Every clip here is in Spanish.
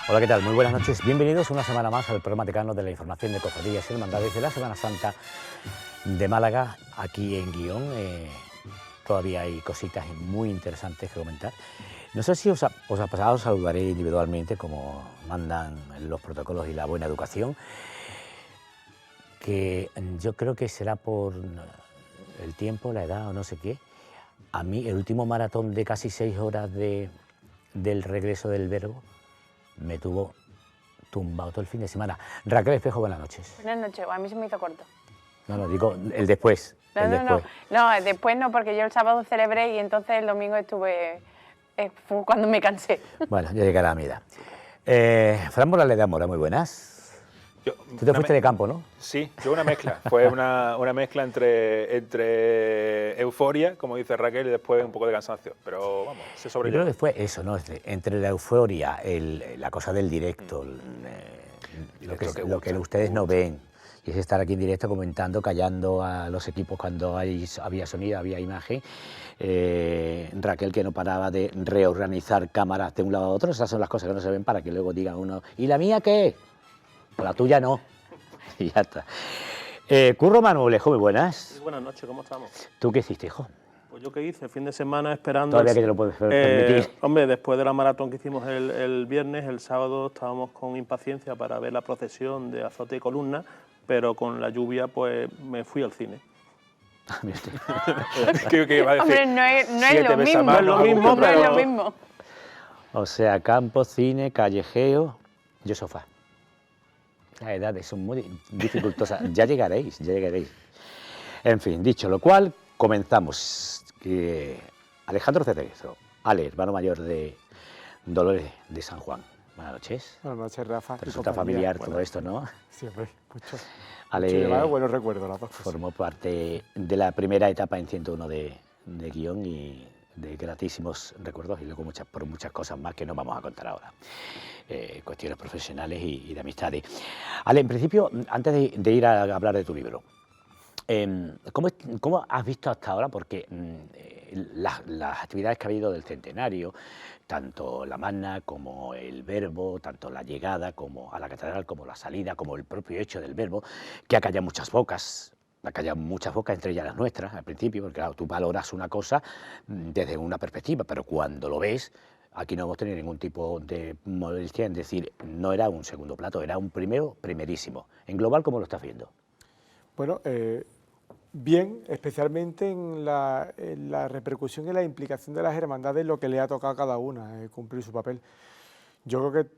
Hola, ¿qué tal? Muy buenas noches. Bienvenidos una semana más al programa decano de la información de cofradías y hermandades de la Semana Santa de Málaga, aquí en Guión. Todavía hay cositas muy interesantes que comentar. No sé si os ha pasado, os saludaré individualmente como mandan los protocolos y la buena educación, que yo creo que será por el tiempo, la edad o no sé qué. A mí el último maratón de casi 6 horas del regreso del Verbo me tuvo tumbado todo el fin de semana. Raquel Espejo, buenas noches. Buenas noches, a mí se me hizo corto. No, digo el después. No, después no, porque yo el sábado celebré y entonces el domingo estuve, fue cuando me cansé. Bueno, ya llegará a mi edad. Fran Morales de Amora, muy buenas. Tú te fuiste de campo, ¿no? Sí, yo una mezcla. Fue una mezcla entre euforia, como dice Raquel, y después un poco de cansancio. Pero vamos, se sobrellevó. Yo creo que fue eso, ¿no? Entre la euforia, la cosa del directo, lo que ustedes no ven, y es estar aquí en directo comentando, callando a los equipos cuando había sonido, había imagen. Raquel, que no paraba de reorganizar cámaras de un lado a otro. Esas son las cosas que no se ven para que luego digan uno, ¿y la mía qué? La tuya no. Y ya está. Curro Manuelejo, muy buenas. Sí, buenas noches, ¿cómo estamos? ¿Tú qué hiciste, hijo? Pues yo qué hice, fin de semana esperando... Todavía que te lo puedes permitir. Hombre, después de la maratón que hicimos el viernes, el sábado estábamos con impaciencia para ver la procesión de azote y columna, pero con la lluvia pues me fui al cine. ¿Qué iba a decir? Hombre, no es lo mismo. No es lo mismo, No es pero... lo mismo. O sea, campo, cine, callejeo, yo sofá. Las edades son muy dificultosas. Ya llegaréis, ya llegaréis. En fin, dicho lo cual, comenzamos. Alejandro Cerezo, Ale, hermano mayor de Dolores de San Juan. Buenas noches. Buenas noches, Rafa. Te resulta familiar todo esto, ¿no? Siempre, mucho. Ale, buenos recuerdos, las dos cosas. Formó parte de la primera etapa en 101 de Guión y de gratísimos recuerdos, y luego por muchas cosas más que no vamos a contar ahora. Cuestiones profesionales y de amistades. Ale, en principio, antes de ir a hablar de tu libro, ¿cómo has visto hasta ahora? Porque las actividades que ha habido del centenario, tanto la Magna como el Verbo, tanto la llegada como a la catedral, como la salida, como el propio hecho del Verbo, que ha callado muchas bocas, entre ellas las nuestras al principio, porque claro, tú valoras una cosa desde una perspectiva, pero cuando lo ves, aquí no hemos tenido ningún tipo de molestia en decir, no era un segundo plato, era un primerísimo. En global, ¿cómo lo estás viendo? Bueno, bien, especialmente en la repercusión y la implicación de las hermandades, lo que le ha tocado a cada una, cumplir su papel. Yo creo que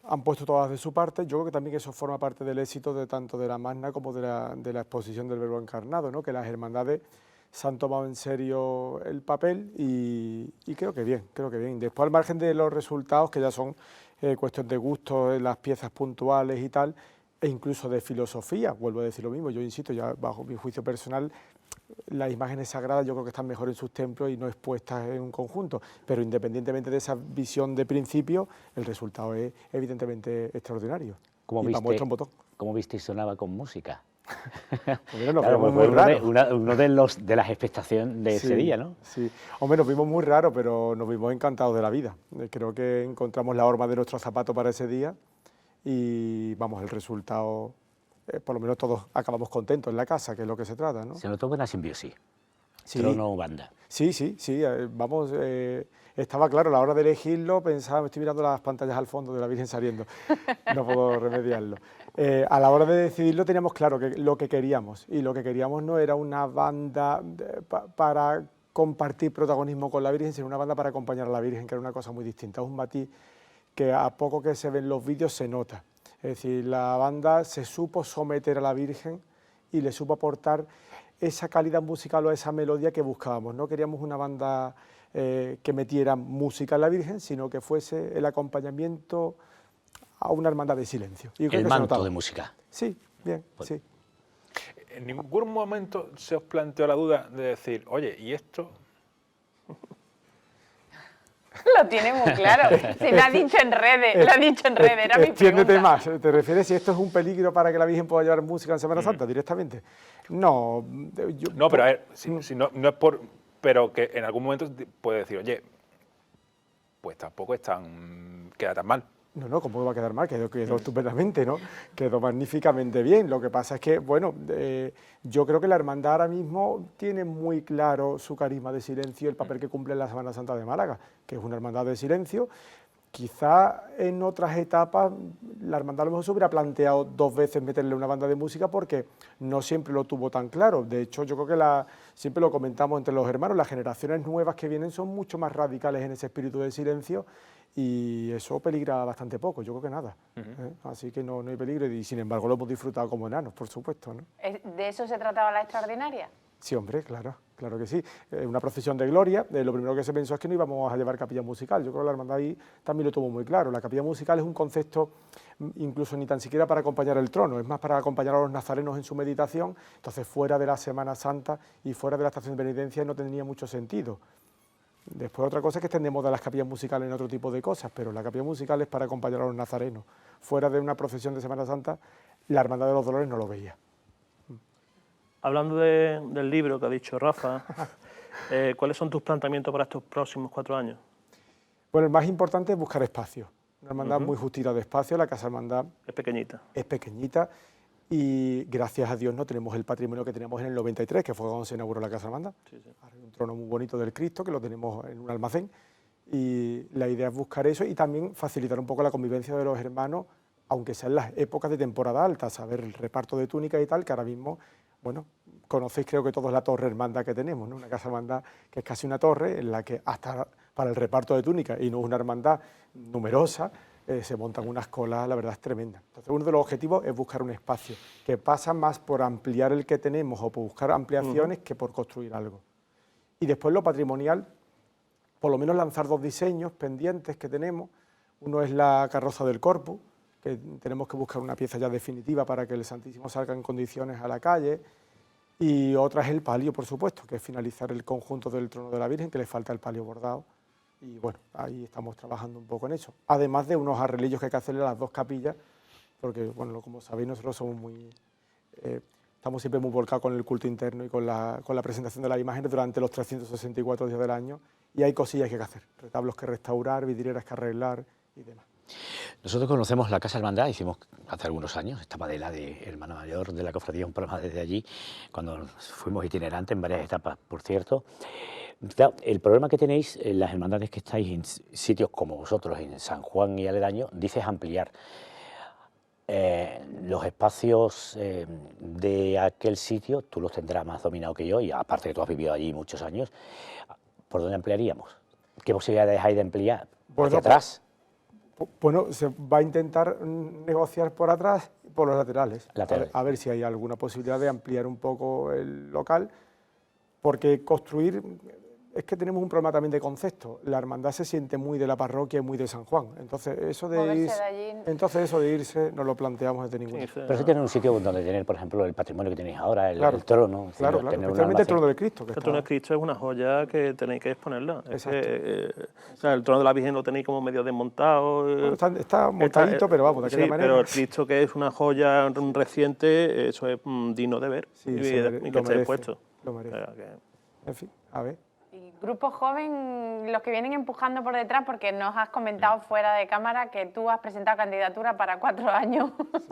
han puesto todas de su parte. Yo creo que también eso forma parte del éxito tanto de la Magna como de la exposición del Verbo encarnado, ¿no? Que las hermandades se han tomado en serio el papel y creo que bien, Después, al margen de los resultados, que ya son cuestión de gusto, las piezas puntuales y tal, e incluso de filosofía, vuelvo a decir lo mismo, yo insisto, ya bajo mi juicio personal, las imágenes sagradas yo creo que están mejor en sus templos y no expuestas en un conjunto, pero independientemente de esa visión de principio, el resultado es evidentemente extraordinario. ¿Cómo viste y sonaba con música? Hombre, nos vimos muy raro. Uno de las expectaciones de ese día, ¿no? Sí, hombre, nos vimos muy raro, pero nos vimos encantados de la vida. Creo que encontramos la horma de nuestro zapato para ese día y vamos, el resultado, por lo menos todos acabamos contentos en la casa, que es lo que se trata, ¿no? Se notó buena simbiosis. Sí. Trono banda. Sí, vamos, estaba claro, a la hora de elegirlo, pensaba, me estoy mirando las pantallas al fondo de la Virgen saliendo, no puedo remediarlo. A la hora de decidirlo teníamos claro que lo que queríamos, y lo que queríamos no era una banda para compartir protagonismo con la Virgen, sino una banda para acompañar a la Virgen, que era una cosa muy distinta, es un matiz que a poco que se ven los vídeos se nota. Es decir, la banda se supo someter a la Virgen y le supo aportar esa calidad musical o esa melodía que buscábamos. No queríamos una banda que metiera música en la Virgen, sino que fuese el acompañamiento a una hermandad de silencio. Y el manto de música. Sí, bien, sí. ¿En ningún momento se os planteó la duda de decir, oye, ¿y esto? Lo tiene muy claro. Se lo ha dicho en redes, era mi pregunta. Extiéndete más. ¿Te refieres si esto es un peligro para que la Virgen pueda llevar música en Semana Santa directamente? No. No, pero a ver, no es por... Pero que en algún momento puede decir, oye, pues tampoco queda tan mal. No, ¿cómo va a quedar mal? Quedó estupendamente, ¿no? Quedó magníficamente bien. Lo que pasa es que, bueno, yo creo que la hermandad ahora mismo tiene muy claro su carisma de silencio, el papel que cumple en la Semana Santa de Málaga, que es una hermandad de silencio. Quizá en otras etapas la hermandad a lo mejor se hubiera planteado 2 veces meterle una banda de música porque no siempre lo tuvo tan claro. De hecho, yo creo que siempre lo comentamos entre los hermanos, las generaciones nuevas que vienen son mucho más radicales en ese espíritu de silencio y eso peligra bastante poco, yo creo que nada. Así que no hay peligro y sin embargo lo hemos disfrutado como enanos, por supuesto, ¿no? ¿De eso se trataba la extraordinaria? Sí, hombre, claro que sí. Una procesión de gloria, lo primero que se pensó es que no íbamos a llevar capilla musical. Yo creo que la hermandad ahí también lo tuvo muy claro. La capilla musical es un concepto incluso ni tan siquiera para acompañar el trono, es más para acompañar a los nazarenos en su meditación, entonces fuera de la Semana Santa y fuera de la estación de penitencia no tendría mucho sentido. Después otra cosa es que estén de moda las capillas musicales en otro tipo de cosas, pero la capilla musical es para acompañar a los nazarenos. Fuera de una procesión de Semana Santa, la Hermandad de los Dolores no lo veía. Hablando del libro que ha dicho Rafa, ¿cuáles son tus planteamientos para estos próximos 4 años? Bueno, el más importante es buscar espacio. Una hermandad muy justita de espacio, la Casa Hermandad Es pequeñita. es pequeñita y gracias a Dios no tenemos el patrimonio que teníamos en el 93, que fue cuando se inauguró la Casa Hermandad. Sí, sí. Hay un trono muy bonito del Cristo que lo tenemos en un almacén y la idea es buscar eso y también facilitar un poco la convivencia de los hermanos, aunque sean las épocas de temporada alta, saber el reparto de túnicas y tal, que ahora mismo, bueno, conocéis creo que todos la torre hermandad que tenemos, ¿no? Una casa hermandad que es casi una torre en la que hasta para el reparto de túnicas y no es una hermandad numerosa, se montan unas colas, la verdad es tremenda. Entonces uno de los objetivos es buscar un espacio que pasa más por ampliar el que tenemos o por buscar ampliaciones que por construir algo. Y después lo patrimonial, por lo menos lanzar 2 diseños pendientes que tenemos. Uno es la carroza del Corpus, que tenemos que buscar una pieza ya definitiva para que el Santísimo salga en condiciones a la calle. Y otra es el palio, por supuesto, que es finalizar el conjunto del trono de la Virgen, que le falta el palio bordado. Y bueno, ahí estamos trabajando un poco en eso. Además de unos arreglillos que hay que hacerle a las 2 capillas, porque, bueno, como sabéis, nosotros somos estamos siempre muy volcados con el culto interno y con la presentación de las imágenes durante los 364 días del año. Y hay cosillas que hay que hacer, retablos que restaurar, vidrieras que arreglar y demás. Nosotros conocemos la Casa Hermandad, hicimos hace algunos años, esta Madela de Hermana Mayor de la Cofradía, un programa desde allí, cuando fuimos itinerantes en varias etapas, por cierto. Claro, el problema que tenéis en las hermandades que estáis en sitios como vosotros, en San Juan y aledaño, dices ampliar. Los espacios de aquel sitio, tú los tendrás más dominados que yo, y aparte que tú has vivido allí muchos años, ¿por dónde ampliaríamos? ¿Qué posibilidades hay de ampliar? ¿Hacia atrás? Bueno, se va a intentar negociar por atrás y por los laterales. Laterales. A ver si hay alguna posibilidad de ampliar un poco el local, porque construir, es que tenemos un problema también de concepto. La hermandad se siente muy de la parroquia y muy de San Juan. Entonces, eso de irse no lo planteamos desde ningún sitio. Pero eso tiene un sitio donde tener, por ejemplo, el patrimonio que tenéis ahora, el trono. Claro, especialmente el trono del Cristo. El trono del Cristo es una joya que tenéis que exponerla. O sea, el trono de la Virgen lo tenéis como medio desmontado. Bueno, está montadito, pero vamos, de aquella manera. Pero el Cristo, que es una joya reciente, eso es digno de ver y que esté expuesto. Lo merece. O sea, En fin, a ver. Y grupo joven, los que vienen empujando por detrás, porque nos has comentado fuera de cámara que tú has presentado candidatura para 4 años.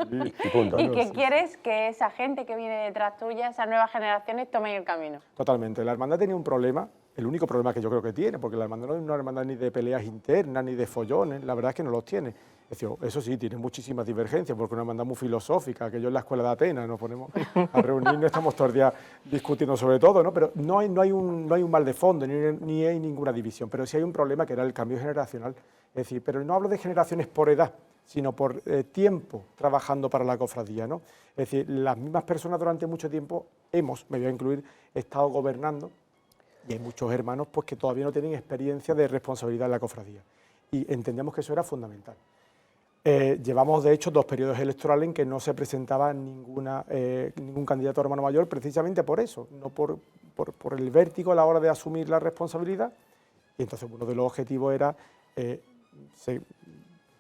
Sí, y punto. Y que quieres que esa gente que viene detrás tuya, esas nuevas generaciones, tomen el camino. Totalmente. La hermandad tenía un problema, el único problema que yo creo que tiene, porque la hermandad no es una hermandad ni de peleas internas, ni de follones, la verdad es que no los tiene. Es decir, eso sí, tiene muchísimas divergencias, porque es una hermandad muy filosófica, que yo en la escuela de Atenas nos ponemos a reunirnos, estamos todo el día discutiendo sobre todo, ¿no? Pero no hay un mal de fondo, ni hay ninguna división, pero sí hay un problema que era el cambio generacional. Es decir, pero no hablo de generaciones por edad, sino por tiempo trabajando para la cofradía, ¿no? Es decir, las mismas personas durante mucho tiempo me voy a incluir, estado gobernando, y hay muchos hermanos pues, que todavía no tienen experiencia de responsabilidad en la cofradía. Y entendíamos que eso era fundamental. Llevamos, de hecho, 2 periodos electorales en que no se presentaba ningún candidato a hermano mayor, precisamente por eso, no por el vértigo a la hora de asumir la responsabilidad. Y entonces uno de los objetivos era,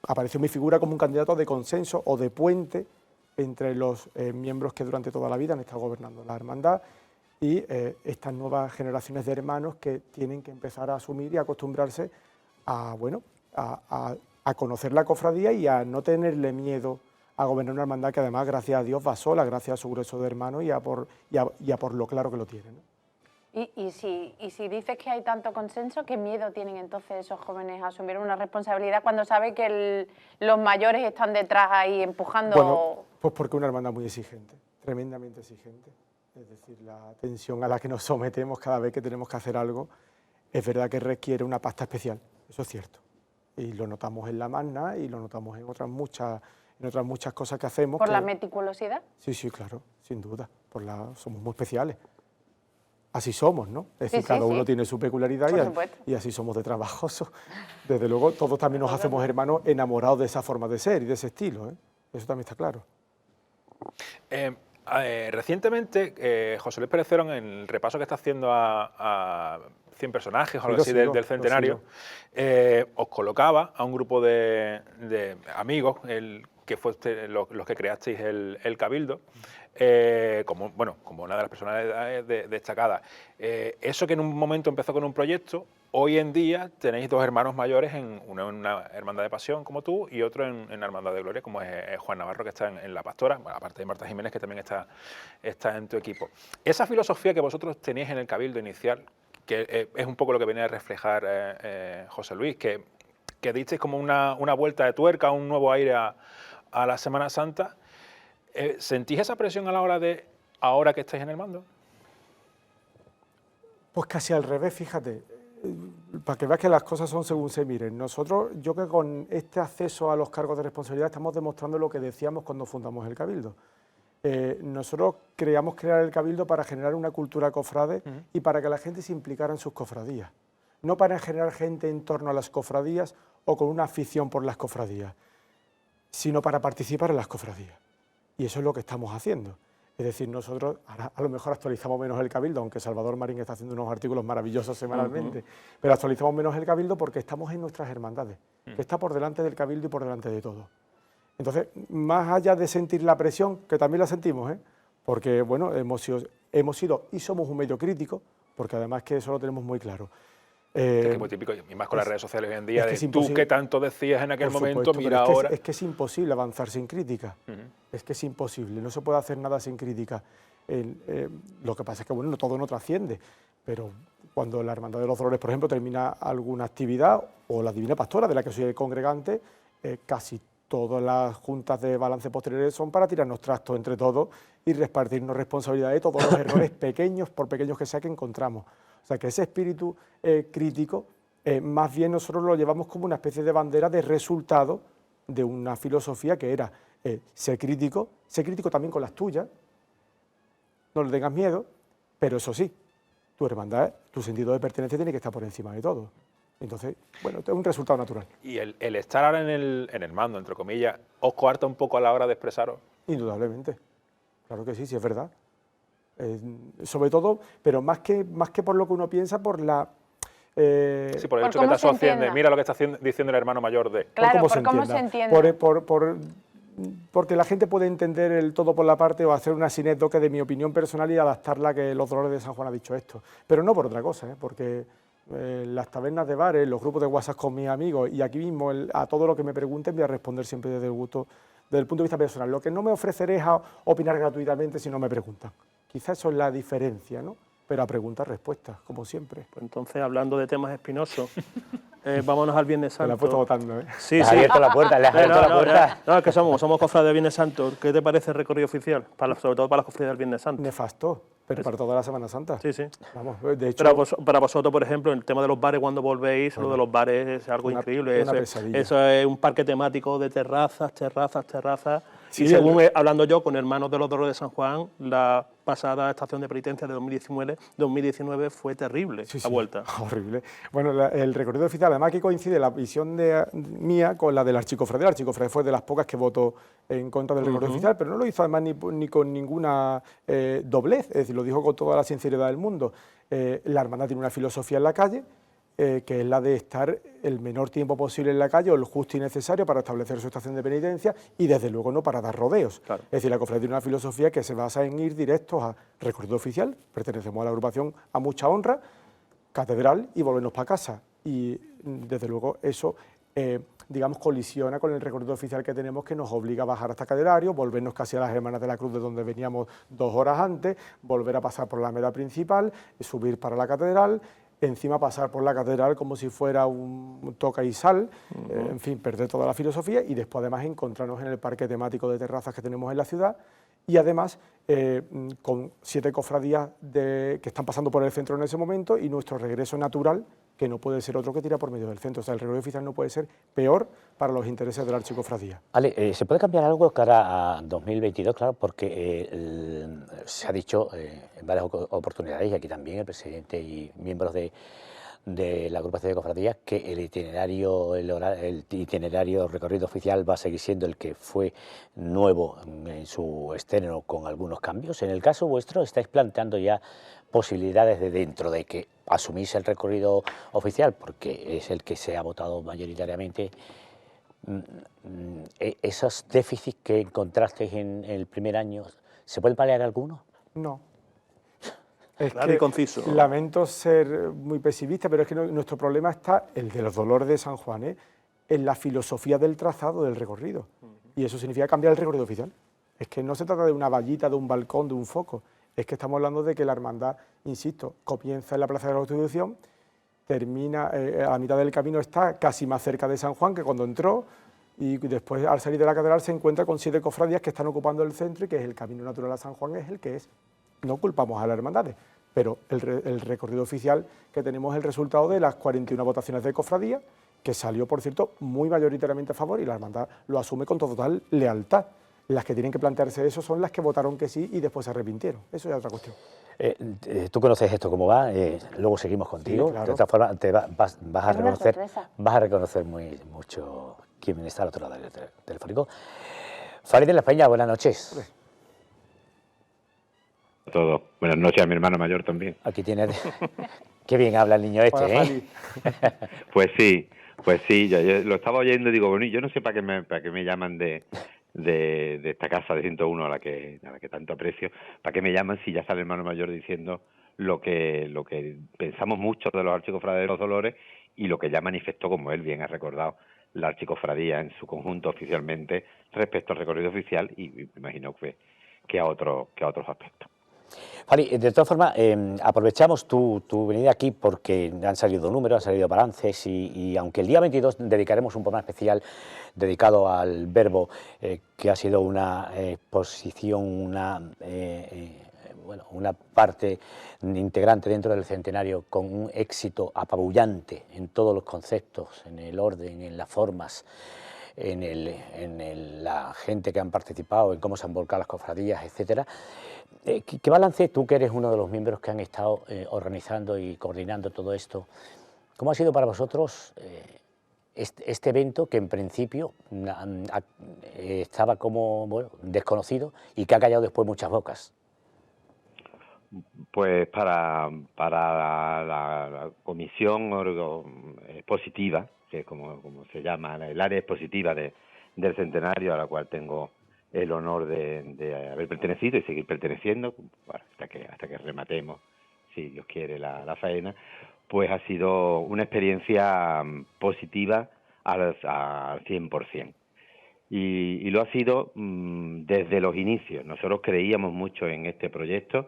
apareció mi figura como un candidato de consenso o de puente entre los miembros que durante toda la vida han estado gobernando la hermandad y estas nuevas generaciones de hermanos que tienen que empezar a asumir y acostumbrarse a a conocer la cofradía y a no tenerle miedo a gobernar una hermandad que además, gracias a Dios, va sola, gracias a su grueso de hermanos y a por lo claro que lo tiene, ¿no? Y si dices que hay tanto consenso, ¿qué miedo tienen entonces esos jóvenes a asumir una responsabilidad cuando saben que los mayores están detrás ahí empujando? Bueno, pues porque es una hermandad muy exigente, tremendamente exigente. Es decir, la tensión a la que nos sometemos cada vez que tenemos que hacer algo, es verdad que requiere una pasta especial, eso es cierto. Y lo notamos en la Magna y lo notamos en otras muchas cosas que hacemos. ¿Por la meticulosidad? Sí, claro, sin duda. Somos muy especiales. Así somos, ¿no? Es decir, Sí, cada uno sí. tiene su peculiaridad y así somos de trabajosos. Desde luego, todos también nos hacemos hermanos enamorados de esa forma de ser y de ese estilo, ¿eh? Eso también está claro. Recientemente, José Luis Pérez Cerón, en el repaso que está haciendo a 100 personajes o algo así del centenario, os colocaba a un grupo de amigos, que fue los que creasteis el Cabildo, como una de las personalidades destacadas. Eso que en un momento empezó con un proyecto, hoy en día tenéis dos hermanos mayores, uno en una hermandad de pasión como tú y otro en una hermandad de gloria como es Juan Navarro, que está en la Pastora, bueno, aparte de Marta Jiménez, que también está en tu equipo. Esa filosofía que vosotros teníais en el Cabildo inicial, que es un poco lo que venía a reflejar José Luis, que disteis como una vuelta de tuerca, un nuevo aire a la Semana Santa. ¿Sentís esa presión a la hora de ahora que estáis en el mando? Pues casi al revés, fíjate, para que veas que las cosas son según se miren. Nosotros, yo creo que con este acceso a los cargos de responsabilidad estamos demostrando lo que decíamos cuando fundamos el Cabildo. Nosotros creíamos crear el Cabildo para generar una cultura cofrade y para que la gente se implicara en sus cofradías, no para generar gente en torno a las cofradías o con una afición por las cofradías, sino para participar en las cofradías. Y eso es lo que estamos haciendo. Es decir, nosotros ahora a lo mejor actualizamos menos el Cabildo, aunque Salvador Marín está haciendo unos artículos maravillosos semanalmente, pero actualizamos menos el Cabildo porque estamos en nuestras hermandades, que está por delante del Cabildo y por delante de todo. Entonces, más allá de sentir la presión, que también la sentimos, porque bueno, hemos sido y somos un medio crítico, porque además que eso lo tenemos muy claro. Que es muy típico, y más con las redes sociales hoy en día, es que de tú que tanto decías en aquel momento, mira ahora. Es que es imposible avanzar sin crítica, es que es imposible, no se puede hacer nada sin crítica. Lo que pasa es que bueno, todo no trasciende, pero cuando la Hermandad de los Dolores, por ejemplo, termina alguna actividad, o la Divina Pastora, de la que soy el congregante, casi todas las juntas de balance posteriores son para tirarnos trastos entre todos y repartirnos responsabilidad de todos los errores pequeños, por pequeños que sea, que encontramos. O sea, que ese espíritu crítico, más bien nosotros lo llevamos como una especie de bandera de resultado de una filosofía que era ser crítico también con las tuyas, no le tengas miedo, pero eso sí, tu hermandad, tu sentido de pertenencia tiene que estar por encima de todo. Entonces, bueno, es un resultado natural. Y el estar ahora en el mando, entre comillas, ¿os coarta un poco a la hora de expresaros? Indudablemente, claro que sí, sí es verdad. Sobre todo, pero más que por lo que uno piensa, por la... sí, por el hecho que te asocian de, mira lo que está diciendo el hermano mayor de... Claro, por cómo se entiende. Porque la gente puede entender el todo por la parte o hacer una sinécdoque de mi opinión personal y adaptarla a que los Dolores de San Juan ha dicho esto. Pero no por otra cosa, porque las tabernas de bares, los grupos de WhatsApp con mis amigos y aquí mismo a todo lo que me pregunten voy a responder siempre desde el punto de vista personal. Lo que no me ofreceré es a opinar gratuitamente si no me preguntan. Quizás eso es la diferencia, ¿no? Pero a preguntas, respuestas, como siempre. Pues entonces, hablando de temas espinosos, vámonos al Viernes Santo. Me la he puesto votando, ¿eh? Sí, Le has sí. abierto la puerta, le has abierto la puerta. No, es que somos cofrades de Viernes Santo. ¿Qué te parece el recorrido oficial? Sobre todo para las cofradías del Viernes Santo. Nefasto, pero para toda la Semana Santa. Sí, sí. Vamos, de hecho... Para vosotros, por ejemplo, el tema de los bares cuando volvéis, lo de los bares es algo increíble. Una pesadilla. Eso es un parque temático de terrazas. Sí, y según hablando yo con hermanos de los Dolores de San Juan, la pasada estación de penitencia de 2019 fue terrible, la vuelta. Horrible. Bueno, el recorrido oficial, además que coincide la visión mía con la del archicofrade. El archicofrade fue de las pocas que votó en contra del recorrido oficial, pero no lo hizo además ni con ninguna doblez, es decir, lo dijo con toda la sinceridad del mundo. La hermandad tiene una filosofía en la calle, que es la de estar el menor tiempo posible en la calle, o el justo y necesario para establecer su estación de penitencia y desde luego no para dar rodeos. Claro. Es decir, la cofradía tiene una filosofía que se basa en ir directos a recorrido oficial, pertenecemos a la agrupación a mucha honra, catedral y volvernos para casa. Y desde luego eso digamos, colisiona con el recorrido oficial que tenemos, que nos obliga a bajar hasta Catedrario, volvernos casi a las Hermanas de la Cruz de donde veníamos 2 horas antes, volver a pasar por la Alameda principal, subir para la Catedral, encima pasar por la Catedral como si fuera un toca y sal, en fin, perder toda la filosofía y después además encontrarnos en el parque temático de terrazas que tenemos en la ciudad y además con 7 cofradías que están pasando por el centro en ese momento y nuestro regreso natural, que no puede ser otro que tira por medio del centro. O sea, el recorrido oficial no puede ser peor para los intereses de la archicofradía. Ale, ¿se puede cambiar algo cara a 2022? Claro, porque se ha dicho en varias oportunidades, y aquí también el presidente y miembros de la agrupación de cofradías, que el itinerario recorrido oficial va a seguir siendo el que fue nuevo en su estreno, con algunos cambios. En el caso vuestro, ¿estáis planteando ya posibilidades de, dentro de que asumís el recorrido oficial, porque es el que se ha votado mayoritariamente, esos déficits que encontrasteis en el primer año, ¿se puede paliar alguno? No. Es Claro y conciso. Lamento ser muy pesimista, pero es que nuestro problema está, el de los dolores de San Juan, en la filosofía del trazado del recorrido. Y eso significa cambiar el recorrido oficial. Es que no se trata de una vallita, de un balcón, de un foco. Es que estamos hablando de que la hermandad, insisto, comienza en la Plaza de la Constitución, termina, a la mitad del camino está casi más cerca de San Juan que cuando entró, y después al salir de la catedral se encuentra con 7 cofradías que están ocupando el centro y que es el camino natural a San Juan, es el que es. No culpamos a las hermandades, pero el recorrido oficial que tenemos es el resultado de las 41 votaciones de cofradía, que salió, por cierto, muy mayoritariamente a favor y la hermandad lo asume con total lealtad. Las que tienen que plantearse eso son las que votaron que sí y después se arrepintieron. Eso ya es otra cuestión. Tú conoces esto cómo va, luego seguimos contigo. Sí, claro. De otra forma, vas a reconocer mucho quién está al otro lado del telefónico. Fari de la Peña, buenas noches. A todos. Buenas noches a mi hermano mayor también. Aquí tienes. Qué bien habla el niño este, ¿eh? Pues sí, yo lo estaba oyendo y digo, bueno, yo no sé para qué me llaman de esta casa de 101 a la que tanto aprecio, para qué me llaman si ya sale el hermano mayor diciendo lo que pensamos mucho de los archicofrades de los Dolores y lo que ya manifestó, como él bien ha recordado, la archicofradía en su conjunto oficialmente respecto al recorrido oficial y me imagino que a otros aspectos. Fari, de todas formas, aprovechamos tu venida aquí porque han salido números, han salido balances y aunque el día 22 dedicaremos un programa especial dedicado al Verbo, que ha sido una exposición, una parte integrante dentro del centenario con un éxito apabullante en todos los conceptos, en el orden, en las formas, en la gente que han participado, en cómo se han volcado las cofradías, etcétera. ¿Qué balance, tú que eres uno de los miembros que han estado organizando y coordinando todo esto, cómo ha sido para vosotros este evento que en principio estaba como desconocido y que ha callado después muchas bocas? Pues para la comisión expositiva, que es como se llama, el área expositiva del centenario, a la cual tengo el honor de haber pertenecido y seguir perteneciendo, bueno, hasta que rematemos, si Dios quiere, la faena, pues ha sido una experiencia positiva al 100%. Y lo ha sido desde los inicios. Nosotros creíamos mucho en este proyecto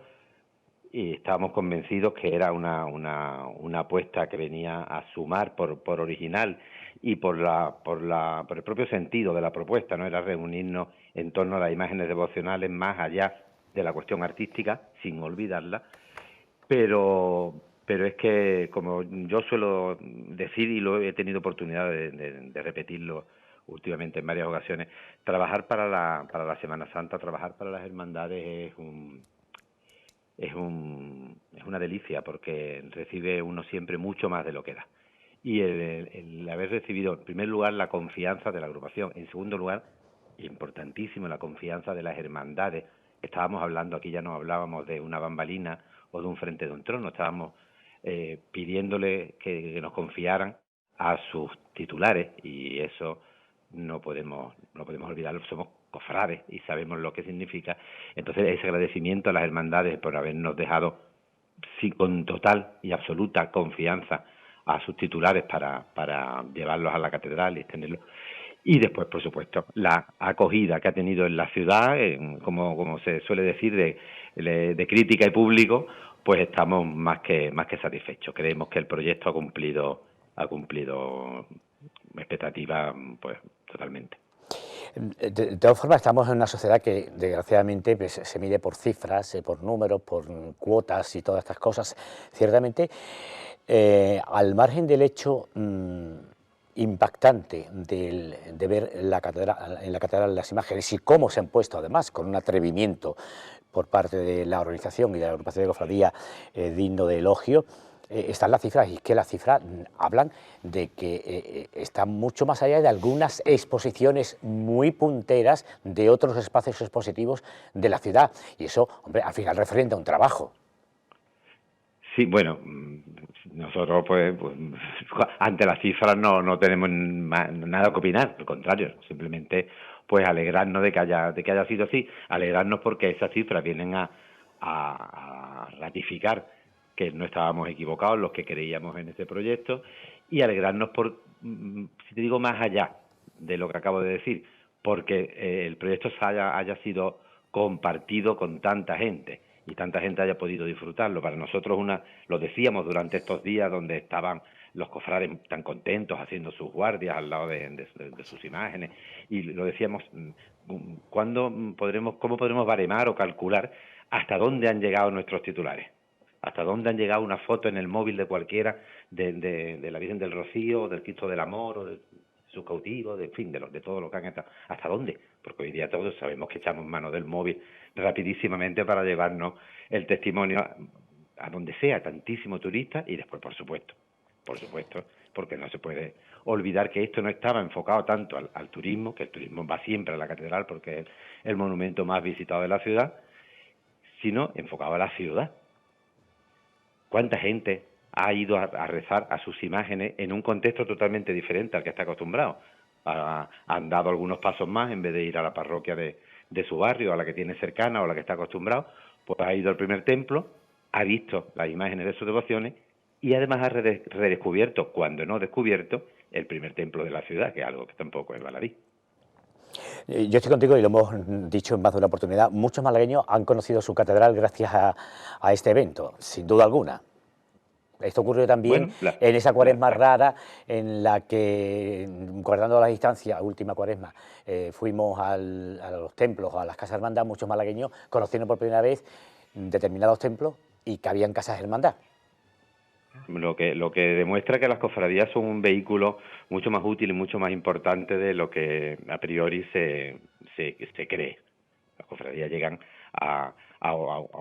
y estábamos convencidos que era una apuesta que venía a sumar por original y por el propio sentido de la propuesta, no era reunirnos en torno a las imágenes devocionales más allá de la cuestión artística, sin olvidarla, pero es que, como yo suelo decir y lo he tenido oportunidad de repetirlo últimamente en varias ocasiones, trabajar para la Semana Santa, trabajar para las hermandades es una delicia, porque recibe uno siempre mucho más de lo que da. Y el haber recibido, en primer lugar, la confianza de la agrupación, en segundo lugar, importantísimo, la confianza de las hermandades. Estábamos hablando, aquí ya no hablábamos de una bambalina o de un frente de un trono, estábamos pidiéndole que nos confiaran a sus titulares, y eso no podemos olvidarlo, somos cofrades y sabemos lo que significa. Entonces, ese agradecimiento a las hermandades por habernos dejado con total y absoluta confianza a sus titulares para llevarlos a la catedral y extenderlos. Y después, por supuesto, la acogida que ha tenido en la ciudad, como se suele decir, de crítica y público, pues estamos más que satisfechos. Creemos que el proyecto ha cumplido expectativas, pues totalmente. De todas formas, estamos en una sociedad que, desgraciadamente, pues, se mide por cifras, por números, por cuotas y todas estas cosas. Ciertamente, al margen del hecho impactante de ver en la catedral las imágenes y cómo se han puesto, además, con un atrevimiento por parte de la organización y de la agrupación de cofradía digno de elogio, están las cifras, y que las cifras hablan de que están mucho más allá de algunas exposiciones muy punteras de otros espacios expositivos de la ciudad, y eso, hombre, al final referente a un trabajo. Sí, bueno, nosotros pues ante las cifras no tenemos nada que opinar, al contrario, simplemente pues alegrarnos de que haya sido así, alegrarnos porque esas cifras vienen a ratificar que no estábamos equivocados los que creíamos en este proyecto, y alegrarnos por, si te digo, más allá de lo que acabo de decir, porque el proyecto haya sido compartido con tanta gente y tanta gente haya podido disfrutarlo. Para nosotros, lo decíamos durante estos días donde estaban los cofrades tan contentos haciendo sus guardias al lado de sus imágenes, y lo decíamos, ¿cómo podremos baremar o calcular hasta dónde han llegado nuestros titulares? ¿Hasta dónde han llegado una foto en el móvil de cualquiera de la Virgen del Rocío, del Cristo del Amor, o de sus cautivos, de todo lo que han estado? ¿Hasta dónde? Porque hoy día todos sabemos que echamos mano del móvil rapidísimamente para llevarnos el testimonio a donde sea, tantísimo turista, y después, por supuesto, porque no se puede olvidar que esto no estaba enfocado tanto al turismo, que el turismo va siempre a la catedral porque es el monumento más visitado de la ciudad, sino enfocado a la ciudad. ¿Cuánta gente ha ido a rezar a sus imágenes en un contexto totalmente diferente al que está acostumbrado? Han dado algunos pasos más, en vez de ir a la parroquia de su barrio, a la que tiene cercana o a la que está acostumbrado, pues ha ido al primer templo, ha visto las imágenes de sus devociones y además ha redescubierto, cuando no descubierto, el primer templo de la ciudad, que es algo que tampoco es baladí. Yo estoy contigo y lo hemos dicho en más de una oportunidad. Muchos malagueños han conocido su catedral gracias a este evento, sin duda alguna. Esto ocurrió también en esa cuaresma rara en la que, guardando las distancias, última cuaresma, fuimos a los templos, a las casas hermandad. Muchos malagueños conocieron por primera vez determinados templos y que habían casas hermandad. Lo que demuestra que las cofradías son un vehículo mucho más útil y mucho más importante de lo que a priori se cree. Las cofradías llegan a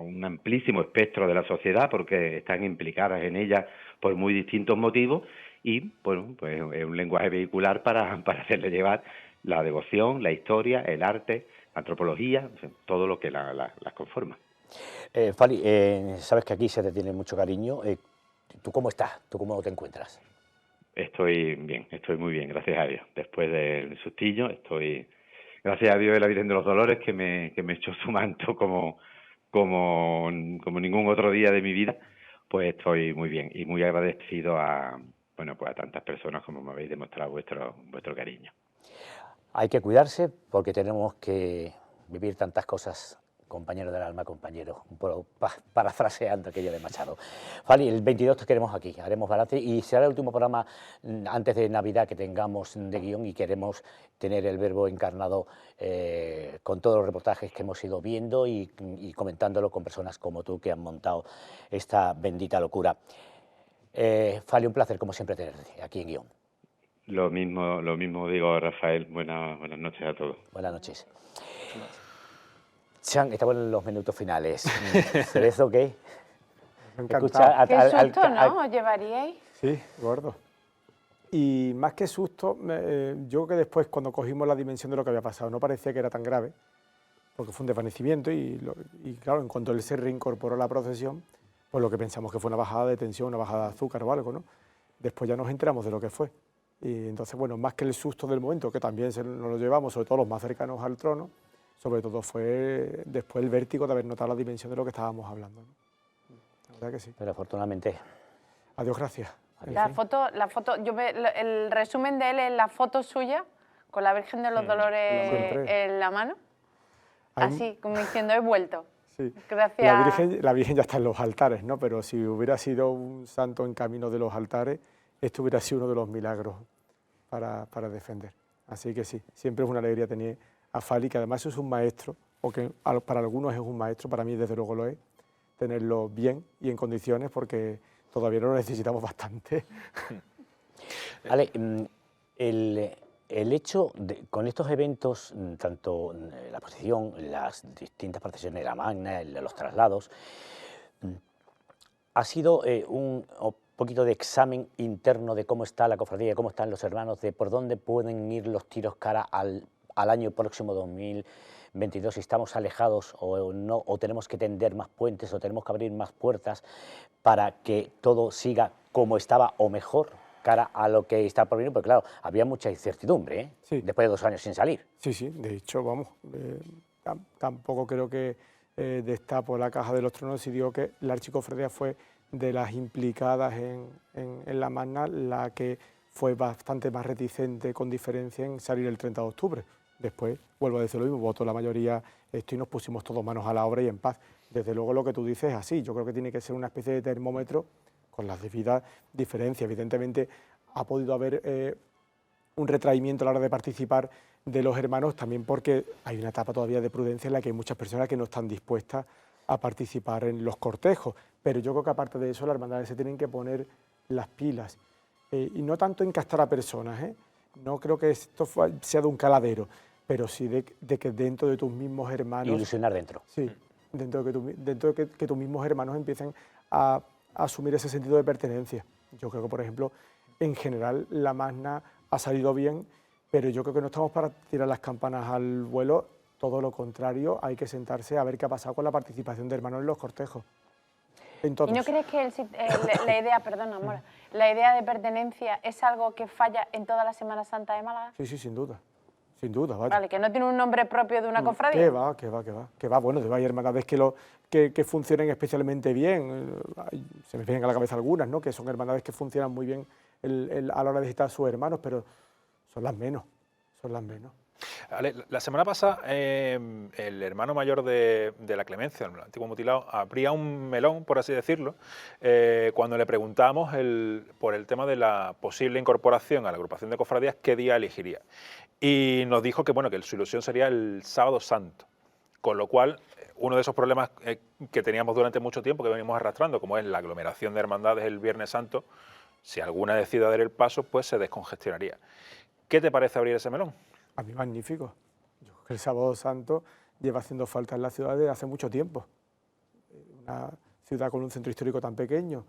un amplísimo espectro de la sociedad porque están implicadas en ella por muy distintos motivos, y bueno, pues es un lenguaje vehicular para hacerle llevar la devoción, la historia, el arte, la antropología, todo lo que las conforma. Fali, sabes que aquí se te tiene mucho cariño. ¿Tú cómo estás? ¿Tú cómo te encuentras? Estoy bien, estoy muy bien, gracias a Dios. Después del sustillo, gracias a Dios de la Virgen de los Dolores que me echó su manto como ningún otro día de mi vida, pues estoy muy bien y muy agradecido a tantas personas como me habéis demostrado vuestro cariño. Hay que cuidarse porque tenemos que vivir tantas cosas, compañero del alma, compañero, parafraseando aquello de Machado. Fali, el 22 te queremos aquí, haremos balance y será el último programa antes de Navidad que tengamos de guión, y queremos tener el verbo encarnado con todos los reportajes que hemos ido viendo y comentándolo con personas como tú que han montado esta bendita locura. Fali, un placer como siempre tenerte aquí en guión. Lo mismo digo, Rafael. Buenas noches a todos. Buenas noches. Chan, estamos en los minutos finales. ¿Cerezo qué? Encantado. Qué susto, ¿no? ¿Os llevaríais? Sí, gordo. Y más que susto, yo que después cuando cogimos la dimensión de lo que había pasado, no parecía que era tan grave, porque fue un desvanecimiento y claro, en cuanto él se reincorporó a la procesión, pues lo que pensamos que fue una bajada de tensión, una bajada de azúcar o algo, ¿no? Después ya nos enteramos de lo que fue. Y entonces, bueno, más que el susto del momento, que también nos lo llevamos, sobre todo los más cercanos al trono, sobre todo fue después el vértigo de haber notado la dimensión de lo que estábamos hablando, ¿no? La verdad que sí. Pero afortunadamente. Adiós, gracias. La foto, el resumen de él es la foto suya con la Virgen de los Dolores Siempre. en la mano, Hay- así, como diciendo, he vuelto. Sí. Gracias. La Virgen ya está en los altares, ¿no? Pero si hubiera sido un santo en camino de los altares, esto hubiera sido uno de los milagros para defender. Así que sí, siempre es una alegría tener a Fali, que además es un maestro, o que para algunos es un maestro, para mí desde luego lo es, tenerlo bien y en condiciones, porque todavía lo necesitamos bastante. Ale, el hecho con estos eventos, tanto la procesión, las distintas procesiones de la Magna, los traslados, ha sido un poquito de examen interno de cómo está la cofradía, de cómo están los hermanos, de por dónde pueden ir los tiros cara al año próximo 2022, si estamos alejados o no, o tenemos que tender más puentes, o tenemos que abrir más puertas para que todo siga como estaba o mejor cara a lo que está por venir, porque claro, había mucha incertidumbre, ¿eh? Sí. Después de 2 años sin salir. Sí, de hecho, vamos, tampoco creo que destapo la caja de los tronos si digo que la archicofradía fue de las implicadas en la Magna la que fue bastante más reticente, con diferencia, en salir el 30 de octubre. Después, vuelvo a decir lo mismo, votó la mayoría esto y nos pusimos todos manos a la obra y en paz. Desde luego lo que tú dices es así, yo creo que tiene que ser una especie de termómetro con las debidas diferencias. Evidentemente ha podido haber un retraimiento a la hora de participar de los hermanos, también porque hay una etapa todavía de prudencia en la que hay muchas personas que no están dispuestas a participar en los cortejos, pero yo creo que aparte de eso las hermandades se tienen que poner las pilas, y no tanto encastar a personas, no creo que esto sea de un caladero, pero sí de que dentro de tus mismos hermanos... Ilusionar dentro. Sí, dentro de que tus mismos hermanos empiecen a asumir ese sentido de pertenencia. Yo creo que, por ejemplo, en general la Magna ha salido bien, pero yo creo que no estamos para tirar las campanas al vuelo, todo lo contrario, hay que sentarse a ver qué ha pasado con la participación de hermanos en los cortejos. En todos. ¿Y no crees que la idea, perdona, Mora, la idea de pertenencia es algo que falla en toda la Semana Santa de Málaga? Sí, sin duda. Sin duda, vaya. Vale, que no tiene un nombre propio de una cofradía. Que va. Bueno, hay hermandades que funcionen especialmente bien. Se me vienen a la cabeza algunas, ¿no? Que son hermandades que funcionan muy bien a la hora de visitar a sus hermanos, pero son las menos. La semana pasada, el hermano mayor de la Clemencia, el antiguo mutilado, abría un melón, por así decirlo, cuando le preguntamos por el tema de la posible incorporación a la agrupación de cofradías, qué día elegiría. Y nos dijo que, bueno, que su ilusión sería el Sábado Santo, con lo cual uno de esos problemas que teníamos durante mucho tiempo, que venimos arrastrando, como es la aglomeración de hermandades el Viernes Santo, si alguna decide dar el paso, pues se descongestionaría. ¿Qué te parece abrir ese melón? A mí magnífico. Yo creo que el Sábado Santo lleva haciendo falta en la ciudad desde hace mucho tiempo. Una ciudad con un centro histórico tan pequeño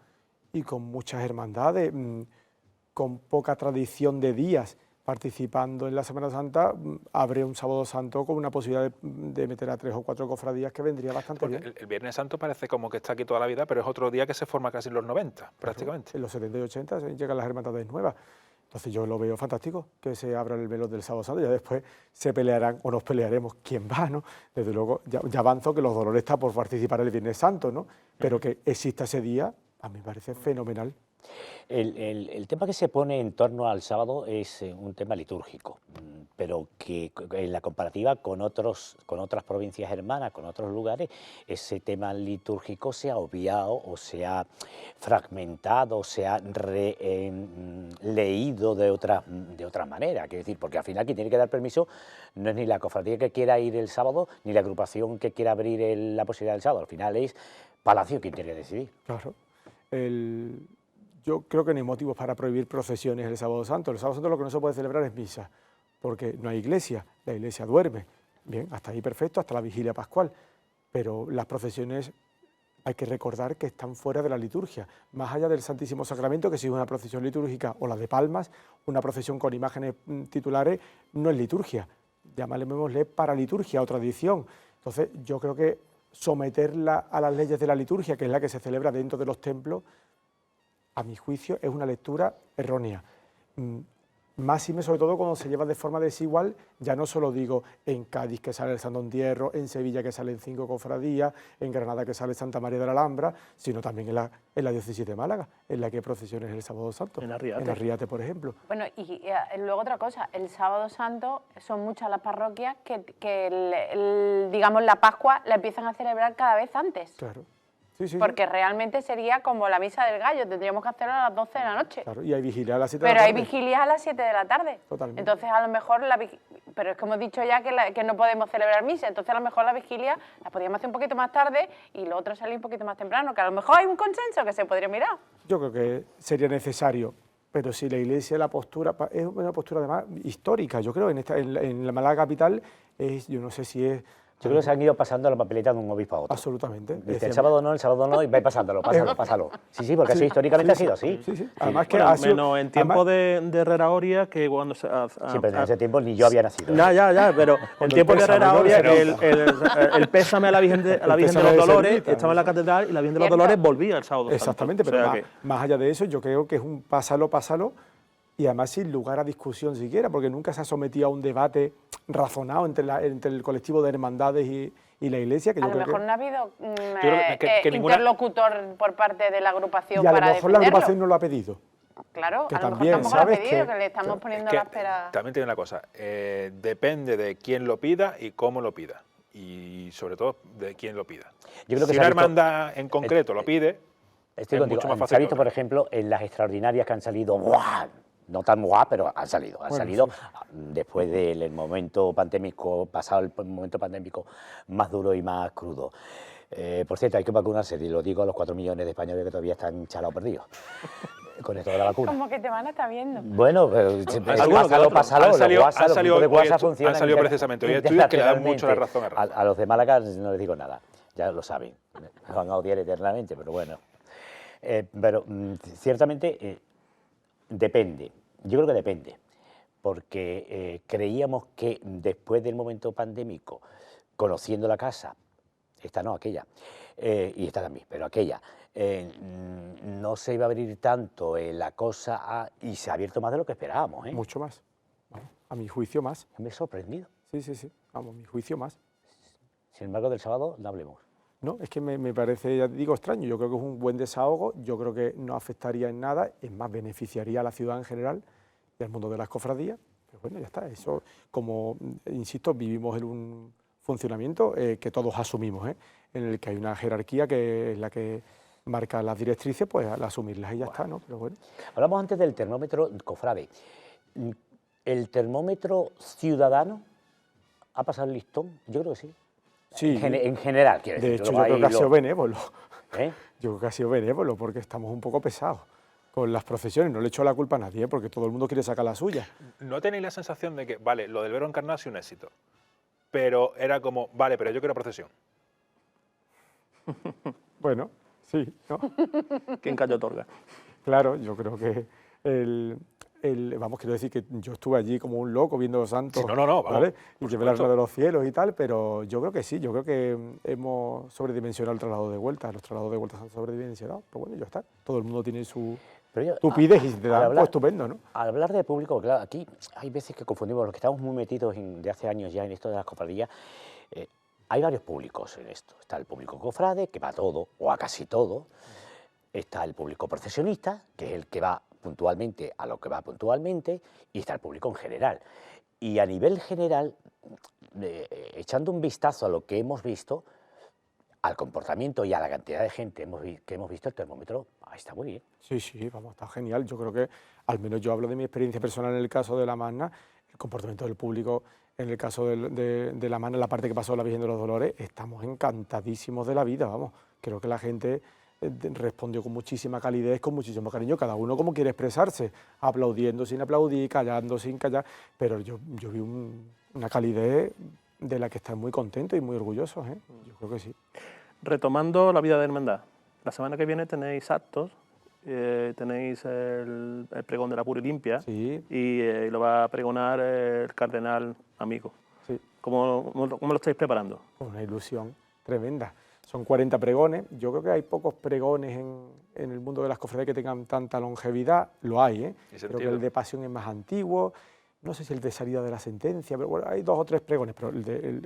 y con muchas hermandades, con poca tradición de días participando en la Semana Santa, abre un Sábado Santo con una posibilidad de meter a 3 o 4 cofradías que vendría bastante bien. El Viernes Santo parece como que está aquí toda la vida, pero es otro día que se forma casi en los 90, prácticamente. En los 70 y 80 llegan las hermandades nuevas. Entonces yo lo veo fantástico, que se abra el velo del Sábado Santo, ya después se pelearán o nos pelearemos quién va, ¿no? Desde luego, ya avanzo que los Dolores está por participar el Viernes Santo, ¿no? Pero que exista ese día, a mí me parece fenomenal. El tema que se pone en torno al sábado es un tema litúrgico, pero que en la comparativa con otras provincias hermanas, con otros lugares, ese tema litúrgico se ha obviado o se ha fragmentado, se ha leído de otra manera. Quiero decir, porque al final quien tiene que dar permiso no es ni la cofradía que quiera ir el sábado, ni la agrupación que quiera abrir la posibilidad del sábado. Al final es Palacio quien tiene que decidir. Claro. Yo creo que no hay motivos para prohibir procesiones el Sábado Santo. El Sábado Santo lo que no se puede celebrar es misa, porque no hay iglesia, la iglesia duerme. Bien, hasta ahí perfecto, hasta la vigilia pascual. Pero las procesiones hay que recordar que están fuera de la liturgia. Más allá del Santísimo Sacramento, que si es una procesión litúrgica, o la de palmas, una procesión con imágenes titulares, no es liturgia. Llamémosle paraliturgia o tradición. Entonces, yo creo que someterla a las leyes de la liturgia, que es la que se celebra dentro de los templos, a mi juicio, es una lectura errónea. Máxime, sobre todo cuando se lleva de forma desigual, ya no solo digo en Cádiz que sale el Santo Entierro, en Sevilla que salen 5 cofradías, en Granada que sale Santa María de la Alhambra, sino también en la diócesis de Málaga, en la que hay procesiones el Sábado Santo. En Arriate. En Arriate, por ejemplo. Bueno, y luego otra cosa, el Sábado Santo son muchas las parroquias que digamos, la Pascua la empiezan a celebrar cada vez antes. Claro. Sí, sí, Porque realmente sería como la misa del gallo, tendríamos que hacerlo a las 12 de la noche. claro, y hay vigilia a las 7 de la Pero tarde. hay vigilias a las 7 de la tarde. Totalmente. Entonces, a lo mejor, pero es que hemos dicho ya que no podemos celebrar misa, entonces a lo mejor la vigilia la podríamos hacer un poquito más tarde y lo otro salir un poquito más temprano, que a lo mejor hay un consenso que se podría mirar. Yo creo que sería necesario, pero si la Iglesia, la postura, es una postura además histórica, yo creo, en la Málaga capital, yo no sé si es... Yo creo que se han ido pasando la papeleta de un obispo a otro. Absolutamente. Dice, el sábado no, y vais pasándolo, pásalo. Sí, porque eso históricamente ha sido así. Sí, sí. Además que Bueno, ha sido, menos en tiempo de Herrera Oria, que cuando se... Sí, pero en ese tiempo ni yo había nacido. Ya, pero en tiempo de pésame, Herrera ¿no? Oria, Pero- el pésame a la Virgen de los pésame de Dolores, Servita, estaba en la catedral y la Virgen de los Cierto. Dolores volvía el sábado Santo. exactamente, O pero sea más, que- más allá de eso, yo creo que es un pásalo, y además sin lugar a discusión siquiera, porque nunca se ha sometido a un debate razonado entre el colectivo de hermandades y la Iglesia. Que A yo lo creo mejor que, no ha habido que ninguna- interlocutor por parte de la agrupación y a lo para mejor la defenderlo. agrupación no lo ha pedido. Claro, que a lo también, mejor tampoco lo ha ¿sabes? pedido, Que- que le estamos poniendo que la espera. también tiene una cosa, depende de quién lo pida y cómo lo pida. Y sobre todo de quién lo pida. Yo creo que Si se ha una visto- hermandad en concreto lo pide, Estoy es contigo. mucho más Se fácil ha visto, que por otra. ejemplo, en las extraordinarias que han salido, ¡buah! No tan guau, pero han salido. Después del momento pandémico, pasado el momento pandémico más duro y más crudo. Por cierto, hay que vacunarse, y lo digo a los 4 millones de españoles que todavía están chalados perdidos con esto de la vacuna. Como que te van a estar viendo. Bueno, pásalo, Han salido- los WhatsApp, han los salido grupos de hoy WhatsApp estu- funcionan han salido precisamente hoy estudios que le dan mucho la razón a Rafa. A los de Málaga no les digo nada, ya lo saben, me van a odiar eternamente, pero bueno. Ciertamente depende, yo creo que depende, porque creíamos que después del momento pandémico, conociendo la casa, esta no, aquella, y esta también, pero aquella, no se iba a abrir tanto la cosa y se ha abierto más de lo que esperábamos. Mucho más. Vamos, a mi juicio más. Me he sorprendido. Sí. Vamos, a mi juicio más. Sin embargo, del sábado no hablemos. No, es que me parece, ya te digo, extraño. Yo creo que es un buen desahogo, yo creo que no afectaría en nada, es más, beneficiaría a la ciudad en general y al mundo de las cofradías. Pero bueno, ya está. Eso, como insisto, vivimos en un funcionamiento que todos asumimos, en el que hay una jerarquía que es la que marca las directrices, pues al asumirlas y ya está, ¿no? Pero bueno. Hablamos antes del termómetro cofrade. ¿El termómetro ciudadano ha pasado el listón? Yo creo que sí. Sí, En general, quiero de decir. hecho, yo luego creo ahí que ha sido benévolo. ¿Eh? Yo creo que ha sido benévolo porque estamos un poco pesados con las procesiones. No le echo la culpa a nadie porque todo el mundo quiere sacar la suya. ¿No tenéis la sensación de que, vale, lo del Verbo Encarnado ha sido un éxito? Pero era como, vale, pero yo quiero procesión. Bueno, sí, ¿no? ¿Quién cayó otorga? Claro, yo creo que vamos, quiero decir que yo estuve allí como un loco viendo los santos, Sí, no, vamos, ¿vale? Y por llevé el alma supuesto. de los cielos y tal, pero yo creo que sí, yo creo que hemos sobredimensionado el traslado de vuelta, los traslados de vuelta se han sobredimensionado, pero bueno, ya está, todo el mundo tiene su... Pero yo, Tú pides y si te al dan, hablar- pues estupendo, ¿no? Al hablar de público, claro, aquí hay veces que confundimos, los que estamos muy metidos de hace años ya en esto de las cofradías, hay varios públicos en esto. Está el público cofrade, que va a todo, o a casi todo. Está el público procesionista, que es el que va puntualmente a lo que va puntualmente, y está el público en general. Y a nivel general, echando un vistazo a lo que hemos visto, al comportamiento y a la cantidad de gente que hemos visto, el termómetro está muy bien. Sí, vamos, está genial. Yo creo que, al menos yo hablo de mi experiencia personal en el caso de la Magna, el comportamiento del público en el caso de la Magna, la parte que pasó la Virgen de los Dolores, estamos encantadísimos de la vida, vamos. Creo que la gente respondió con muchísima calidez, con muchísimo cariño, cada uno como quiere expresarse, aplaudiendo sin aplaudir, callando sin callar, pero yo vi una calidez de la que están muy contentos y muy orgullosos, ¿eh? Yo creo que sí. Retomando la vida de hermandad, la semana que viene tenéis actos, tenéis el pregón de la pura y limpia, Sí. y lo va a pregonar el cardenal amigo. Sí. ¿Cómo lo estáis preparando? Con una ilusión tremenda. Son 40 pregones. Yo creo que hay pocos pregones en el mundo de las cofradías que tengan tanta longevidad. Lo hay, ¿eh? Creo que el de Pasión es más antiguo. No sé si el de Salida de la Sentencia, pero bueno, hay 2 o 3 pregones. Pero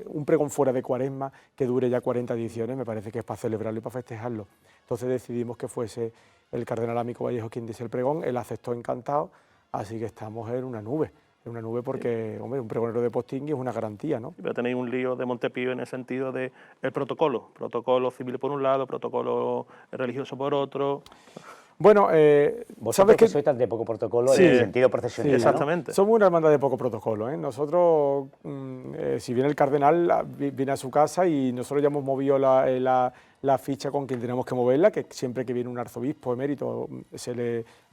un pregón fuera de Cuaresma que dure ya 40 ediciones me parece que es para celebrarlo y para festejarlo. Entonces decidimos que fuese el cardenal Amico Vallejo quien diese el pregón. Él aceptó encantado, así que estamos en una nube. En una nube porque, hombre, un pregonero de Postingui es una garantía, ¿no? Pero tenéis un lío de Montepío en el sentido de el protocolo civil por un lado, protocolo religioso por otro. Bueno, Vosotros sabes que que sois tan de poco protocolo Sí, en el sentido profesional. sí, exactamente. Somos una hermandad de poco protocolo, ¿eh? Nosotros, si viene el cardenal, viene a su casa y nosotros ya hemos movido la ficha con quien tenemos que moverla, que siempre que viene un arzobispo emérito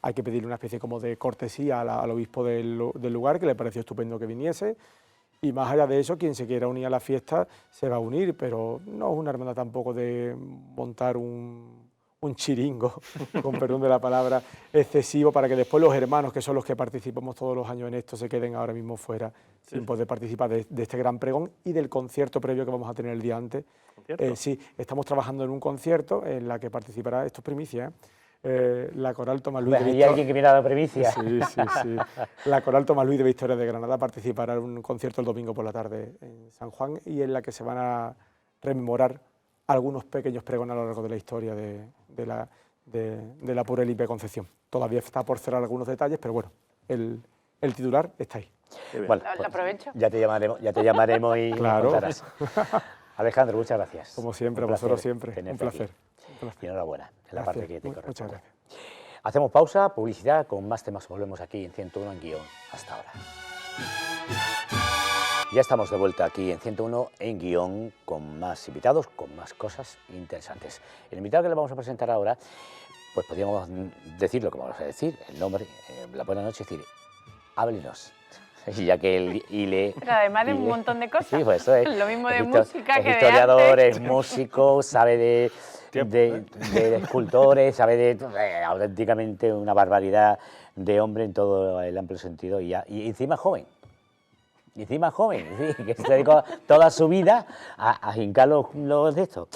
hay que pedirle una especie como de cortesía al obispo del lugar, que le pareció estupendo que viniese. Y más allá de eso, quien se quiera unir a la fiesta se va a unir, pero no es una hermandad tampoco de montar un chiringo, con perdón de la palabra, excesivo, para que después los hermanos, que son los que participamos todos los años en esto, se queden ahora mismo fuera sin poder participar de este gran pregón y del concierto previo que vamos a tener el día antes. Sí, estamos trabajando en un concierto en la que participará, esto es primicia, la Coral Tomás Luis de ¿Hay Victoria. alguien que viene a la primicia? Sí, sí, sí. La Coral Tomás Luis de Victoria de Granada participará en un concierto el domingo por la tarde en San Juan y en la que se van a rememorar algunos pequeños pregones a lo largo de la historia de la pura y limpia Concepción. Todavía está por cerrar algunos detalles, pero bueno, el titular está ahí. Bueno, ¿Lo aprovecho? ya te llamaremos y Claro. contarás. Alejandro, muchas gracias. Como siempre, Un a vosotros placer siempre. Un tenerte placer. aquí. Un placer. Y enhorabuena, en la parte que te corresponde. Muchas gracias. Hacemos pausa, publicidad, con más temas volvemos aquí en 101 en guión. Hasta ahora. Ya estamos de vuelta aquí en 101 en guión, con más invitados, con más cosas interesantes. El invitado que le vamos a presentar ahora, pues podríamos decir lo que vamos a decir, el nombre, la buena noche, es decir, háblenos. Ya que él Pero además de un montón de cosas. Sí, pues eso es. Lo mismo de Es música es que de historiador, arte. es músico, sabe de escultores, sabe de auténticamente una barbaridad de hombre en todo el amplio sentido y encima joven. Y encima joven, sí, que se dedicó toda su vida a hincar los de estos.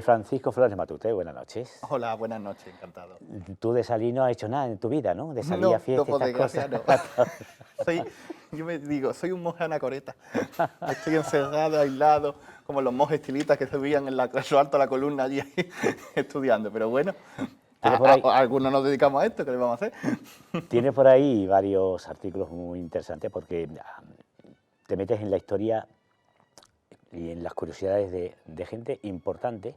Francisco Flores Matute, buenas noches. Hola, buenas noches, encantado. Tú de salir no has hecho nada en tu vida, ¿no? De salir a fiestas y por estas desgracia, cosas. yo me digo, soy un monje anacoreta. Estoy encerrado, aislado, como los monjes estilistas que se veían en lo alto de la columna allí estudiando. Pero bueno, algunos nos dedicamos a esto, ¿qué le vamos a hacer? Tienes por ahí varios artículos muy interesantes porque te metes en la historia y en las curiosidades de gente importante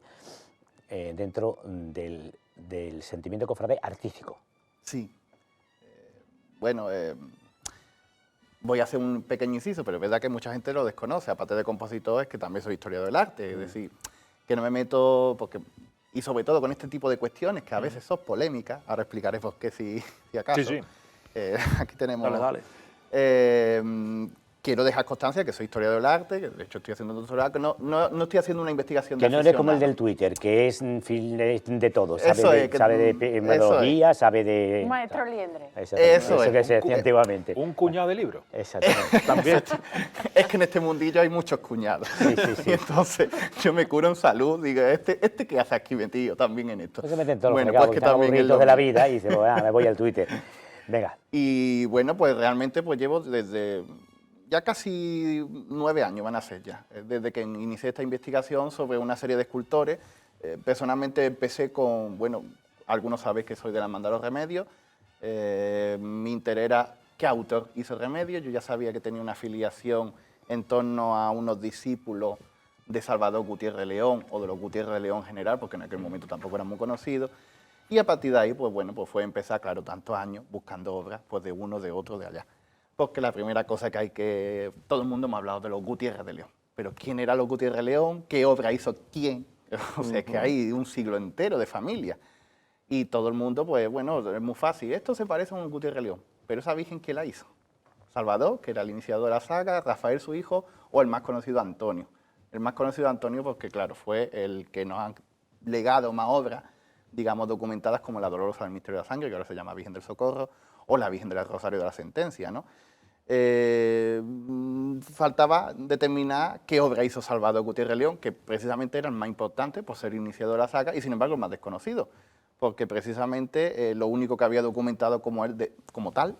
dentro del sentimiento cofrade artístico. Sí. Bueno, voy a hacer un pequeño inciso, pero es verdad que mucha gente lo desconoce, aparte de compositor, es que también soy historiador del arte, es decir, que no me meto, porque, y sobre todo con este tipo de cuestiones que a veces son polémicas, ahora explicaré por qué si acaso. Sí, sí. Aquí tenemos... Dale. Quiero dejar constancia que soy historiador del arte, que de hecho estoy haciendo un doctorado, que no estoy haciendo una investigación Que de no eres como el aficionado. del Twitter, que es de todo, Eso sabe es, que- sabe de eso metodología, sabe de... Un maestro liendre. Exactamente, Eso es. que se decía antiguamente. Un cuñado de libro. Exactamente. También. Es que en este mundillo hay muchos cuñados. Sí, sí, sí. Y entonces yo me curo en salud, digo, ¿este qué hace aquí metido también en esto? Pues se meten todos los Bueno, fregados, pues que que están también es aburridos lo de la mío. vida y dice, pues, me voy al Twitter. Venga. Y bueno, pues realmente pues llevo desde ya casi 9 años van a ser ya, desde que inicié esta investigación sobre una serie de escultores. Personalmente empecé con, bueno, algunos sabéis que soy de la Hermandad de los Remedios. Mi interés era qué autor hizo Remedios. Yo ya sabía que tenía una afiliación en torno a unos discípulos de Salvador Gutiérrez León o de los Gutiérrez de León en general, porque en aquel momento tampoco eran muy conocidos. Y a partir de ahí, pues bueno, pues fue empezar, claro, tantos años buscando obras, pues de uno, de otro, de allá. Porque la primera cosa que hay que... Todo el mundo me ha hablado de los Gutiérrez de León. Pero ¿quién era los Gutiérrez de León? ¿Qué obra hizo quién? O sea, es que hay un siglo entero de familia. Y todo el mundo, pues bueno, es muy fácil. Esto se parece a un Gutiérrez de León. Pero esa virgen, ¿quién la hizo? Salvador, que era el iniciador de la saga, Rafael, su hijo, o el más conocido Antonio. El más conocido Antonio porque, claro, fue el que nos han legado más obras, digamos, documentadas como la Dolorosa del Misterio de la Sangre, que ahora se llama Virgen del Socorro, o la Virgen del Rosario de la Sentencia, ¿no? faltaba determinar qué obra hizo Salvador Gutiérrez León, que precisamente era el más importante por ser iniciador de la saga y sin embargo el más desconocido, porque precisamente lo único que había documentado como él como tal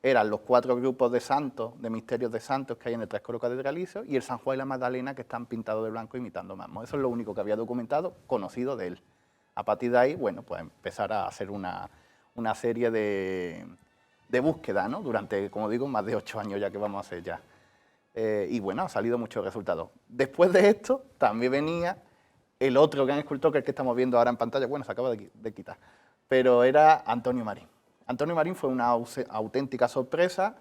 eran los 4 grupos de santos, de misterios de santos que hay en el trascoro catedralicio y el San Juan y la Magdalena que están pintados de blanco imitando mármol. Eso es lo único que había documentado, conocido de él. A partir de ahí, bueno, pues empezar a hacer una serie de búsqueda, ¿no? Durante, como digo, más de 8 años ya que vamos a hacer ya. Y bueno, ha salido muchos resultados. Después de esto, también venía el otro gran escultor, que es el que estamos viendo ahora en pantalla, bueno, se acaba de quitar, pero era Antonio Marín. Antonio Marín fue una auténtica sorpresa,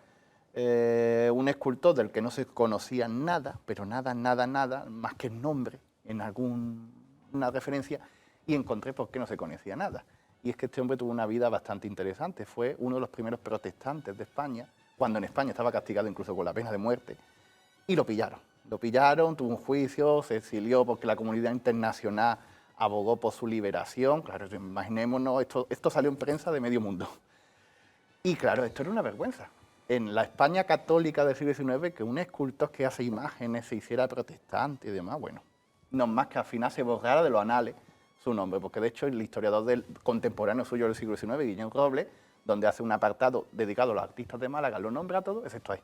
un escultor del que no se conocía nada, pero nada, más que el nombre en alguna referencia, y encontré por qué no se conocía nada. Y es que este hombre tuvo una vida bastante interesante, fue uno de los primeros protestantes de España, cuando en España estaba castigado incluso con la pena de muerte, y lo pillaron. Lo pillaron, tuvo un juicio, se exilió porque la comunidad internacional abogó por su liberación. Claro, imaginémonos, esto salió en prensa de medio mundo. Y claro, esto era una vergüenza. En la España católica del siglo XIX, que un escultor que hace imágenes se hiciera protestante y demás, bueno, no más que al final se borrara de los anales su nombre, porque de hecho el historiador contemporáneo suyo del siglo XIX, Guillén Robles, donde hace un apartado dedicado a los artistas de Málaga, lo nombra todo, excepto ahí.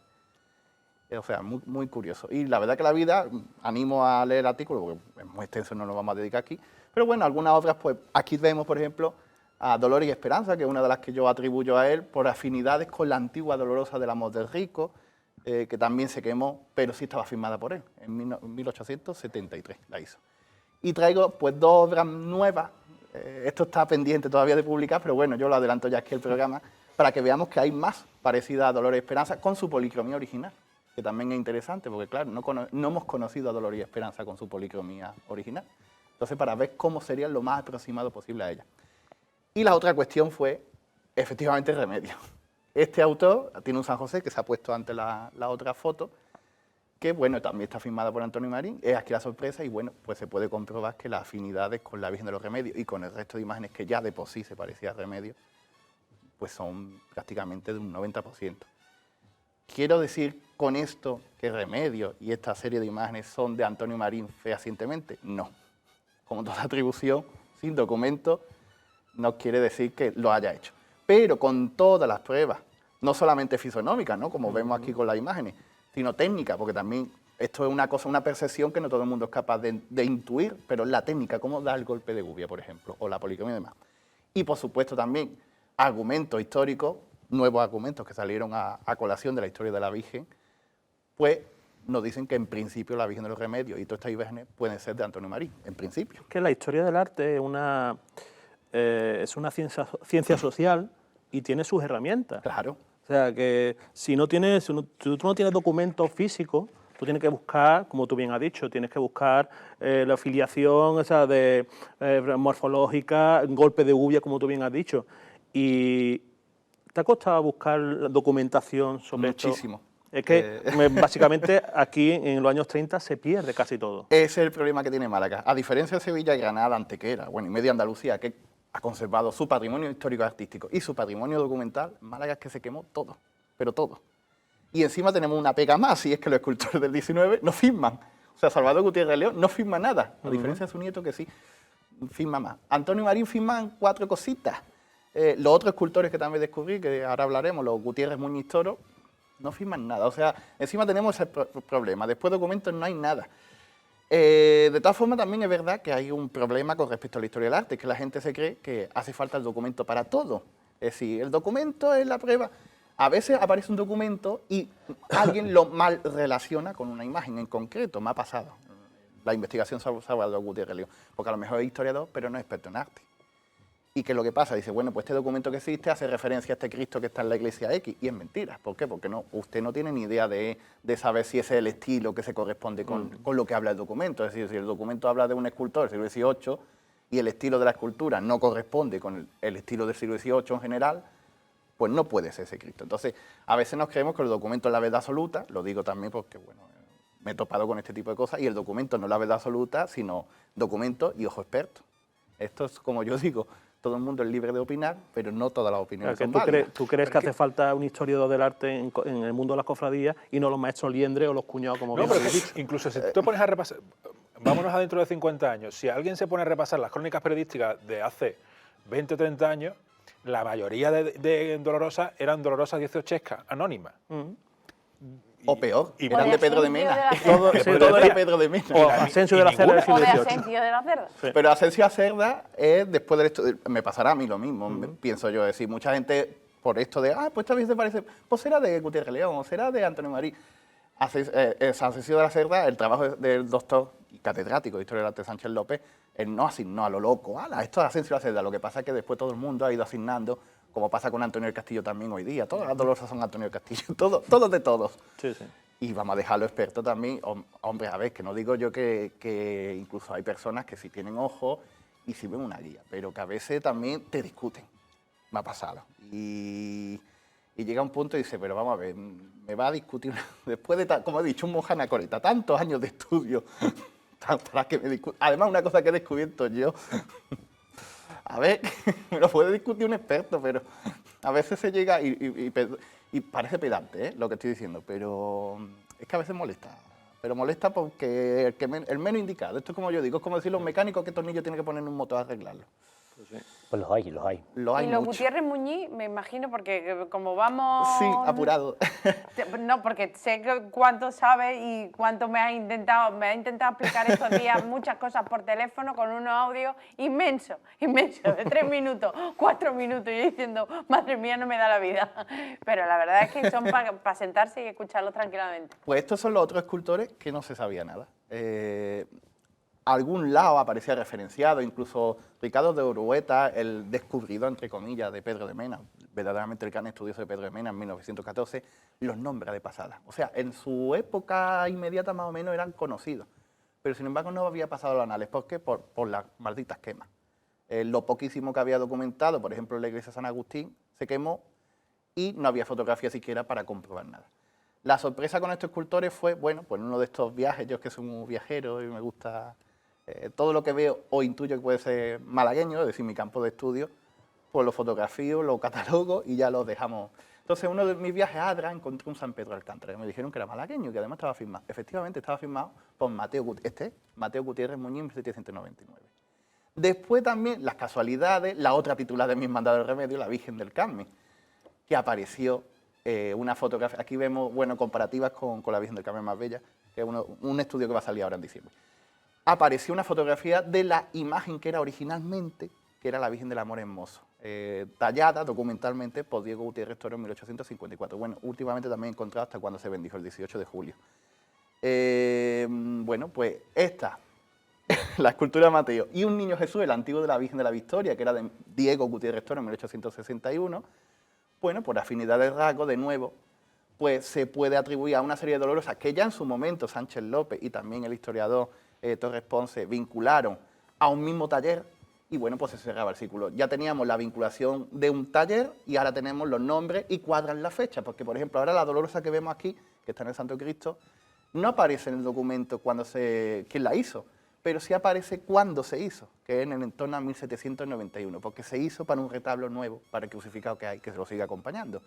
O sea, muy, muy curioso. Y la verdad que la vida, animo a leer el artículo, porque es muy extenso, no nos vamos a dedicar aquí, pero bueno, algunas otras, pues aquí vemos, por ejemplo, a Dolores y Esperanza, que es una de las que yo atribuyo a él, por afinidades con la antigua Dolorosa del Amor del Rico, que también se quemó, pero sí estaba firmada por él, en 1873 la hizo. Y traigo pues 2 obras nuevas, esto está pendiente todavía de publicar, pero bueno, yo lo adelanto ya aquí el programa, para que veamos que hay más parecidas a Dolores y Esperanza con su policromía original, que también es interesante, porque claro, no hemos conocido a Dolores y Esperanza con su policromía original. Entonces, para ver cómo sería lo más aproximado posible a ella. Y la otra cuestión fue, efectivamente, Remedio. Este autor tiene un San José, que se ha puesto ante la otra foto, que bueno, también está firmada por Antonio Marín, es aquí la sorpresa y bueno, pues se puede comprobar que las afinidades con la Virgen de los Remedios y con el resto de imágenes que ya de por sí se parecía a Remedios, pues son prácticamente de un 90%. Quiero decir con esto que Remedios y esta serie de imágenes son de Antonio Marín fehacientemente, no. Como toda atribución, sin documento, no quiere decir que lo haya hecho. Pero con todas las pruebas, no solamente fisonómicas, ¿no? Como vemos aquí con las imágenes, sino técnica, porque también esto es una cosa, una percepción que no todo el mundo es capaz de intuir, pero es la técnica, cómo da el golpe de gubia, por ejemplo, o la policromía y demás. Y por supuesto también argumentos históricos, nuevos argumentos que salieron a colación de la historia de la Virgen, pues nos dicen que en principio la Virgen de los Remedios y todas estas imágenes pueden ser de Antonio Marín, en principio. Es que la historia del arte es una ciencia social y tiene sus herramientas. Claro. O sea, que si tú no tienes documentos físicos, tú tienes que buscar, como tú bien has dicho, tienes que buscar la filiación, o sea, morfológica, golpe de gubia, como tú bien has dicho. Y ¿te ha costado buscar documentación sobre esto? Muchísimo. Es que básicamente aquí en los años 30 se pierde casi todo. Ese es el problema que tiene Málaga. A diferencia de Sevilla y Granada, Antequera, bueno, y media Andalucía, que ha conservado su patrimonio histórico y artístico y su patrimonio documental, Málaga es que se quemó todo, pero todo. Y encima tenemos una pega más, y es que los escultores del 19 no firman. O sea, Salvador Gutiérrez León no firma nada, a diferencia de su nieto que sí firma más. Antonio Marín firman 4 cositas. Los otros escultores que también descubrí, que ahora hablaremos, los Gutiérrez Muñiz Toro, no firman nada. O sea, encima tenemos ese problema. Después de documentos no hay nada. De todas formas, también es verdad que hay un problema con respecto a la historia del arte, que la gente se cree que hace falta el documento para todo. Es decir, el documento es la prueba. A veces aparece un documento y alguien lo mal relaciona con una imagen en concreto. Me ha pasado la investigación sobre Salvador Gutiérrez León, porque a lo mejor es historiador, pero no es experto en arte. ¿Y qué es lo que pasa? Dice, bueno, pues este documento que existe hace referencia a este Cristo que está en la iglesia X, y es mentira. ¿Por qué? Porque usted no tiene ni idea de saber si ese es el estilo que se corresponde con lo que habla el documento. Es decir, si el documento habla de un escultor del siglo XVIII y el estilo de la escultura no corresponde con el estilo del siglo XVIII en general, pues no puede ser ese Cristo. Entonces, a veces nos creemos que el documento es la verdad absoluta, lo digo también porque, bueno, me he topado con este tipo de cosas, y el documento no es la verdad absoluta, sino documento y ojo experto. Esto es, como yo digo, todo el mundo es libre de opinar, pero no todas las opiniones son ¿Tú válidas. crees que hace falta un historiador del arte en el mundo de las cofradías y no los maestros liendres o los cuñados, como No, bien pero has dicho? incluso si tú te pones a repasar, vámonos a dentro de 50 años, si alguien se pone a repasar las crónicas periodísticas de hace 20 o 30 años, la mayoría de dolorosas eran dolorosas dieciochescas, anónimas. O peor, y eran de Pedro de Mena. Todo, sí, Todo era Pedro de Mena. O Asensio de la Cerda del O siglo de XVIII. Asensio de la Cerda. Pero Asensio Cerda es después del estudio, me pasará a mí lo mismo, pienso yo, es decir, mucha gente por esto de, pues esta vez se parece, pues será de Gutiérrez León, o será de Antonio Marí. Asensio de la Cerda, el trabajo del doctor y catedrático de Historia del Arte Sánchez López, él no asignó a lo loco, esto es Asensio de la Cerda, lo que pasa es que después todo el mundo ha ido asignando, como pasa con Antonio del Castillo también hoy día, todas las dolorosas son Antonio del Castillo, todos de todos. Sí, sí. Y vamos a dejarlo experto también. Hombre, a ver, que no digo yo que incluso hay personas que sí tienen ojo y sí ven una guía, pero que a veces también te discuten. Me ha pasado. Y llega un punto y dice, pero vamos a ver, me va a discutir, después de, como he dicho, un monje anacoreta, tantos años de estudio, para que me discuta. Además, una cosa que he descubierto yo, a ver, me lo puede discutir un experto, pero a veces se llega y parece pedante, lo que estoy diciendo, pero es que a veces molesta. Pero molesta porque el menos indicado. Esto es como yo digo, es como decir los mecánicos qué tornillo tiene que poner en un motor a arreglarlo. Pues los hay, los hay. Lo hay Y los mucho. Gutiérrez Muñiz, me imagino, porque como vamos... Sí, apurado. No, porque sé cuánto sabes y cuánto me ha intentado explicar estos días muchas cosas por teléfono con unos audios inmensos, de 3 minutos, 4 minutos, y yo diciendo, madre mía, no me da la vida. Pero la verdad es que son para sentarse y escucharlos tranquilamente. Pues estos son los otros escultores que no se sabía nada. Algún lado aparecía referenciado, incluso Ricardo de Urueta, el descubridor, entre comillas, de Pedro de Mena, verdaderamente el gran estudioso de Pedro de Mena en 1914, los nombra de pasada. O sea, en su época inmediata más o menos eran conocidos, pero sin embargo no había pasado a los anales. ¿Por qué? Por las malditas quemas. Lo poquísimo que había documentado, por ejemplo, en la iglesia de San Agustín, se quemó y no había fotografía siquiera para comprobar nada. La sorpresa con estos escultores fue, bueno, pues en uno de estos viajes, yo que soy un viajero y me gusta... todo lo que veo o intuyo que puede ser malagueño, es decir, mi campo de estudio, pues lo fotografío, lo catalogo y ya lo dejamos. Entonces, uno de mis viajes a Adra encontré un San Pedro de Alcántara, y me dijeron que era malagueño y que además estaba firmado. Efectivamente, estaba firmado por Mateo Gutiérrez Muñiz en 1799. Después también, las casualidades, la otra titular de mis mandados de remedio, la Virgen del Carmen, que apareció una fotografía, aquí vemos, bueno, comparativas con la Virgen del Carmen más bella, que es un estudio que va a salir ahora en diciembre. Apareció una fotografía de la imagen que era originalmente, que era la Virgen del Amor Hermoso, tallada documentalmente por Diego Gutiérrez Toro en 1854. Bueno, últimamente también he encontrado hasta cuando se bendijo, el 18 de julio. Bueno, pues esta, la escultura de Mateo, y un niño Jesús, el antiguo de la Virgen de la Victoria, que era de Diego Gutiérrez Toro en 1861, bueno, por afinidad de rasgo, de nuevo, pues se puede atribuir a una serie de dolorosas que ya en su momento Sánchez López y también el historiador Torres Ponce vincularon a un mismo taller y bueno, pues se cerraba el círculo. Ya teníamos la vinculación de un taller y ahora tenemos los nombres y cuadran la fecha, porque por ejemplo ahora la dolorosa que vemos aquí, que está en el Santo Cristo, no aparece en el documento quién la hizo, pero sí aparece cuándo se hizo, que es en el torno a 1791, porque se hizo para un retablo nuevo, para el crucificado que hay, que se lo sigue acompañando.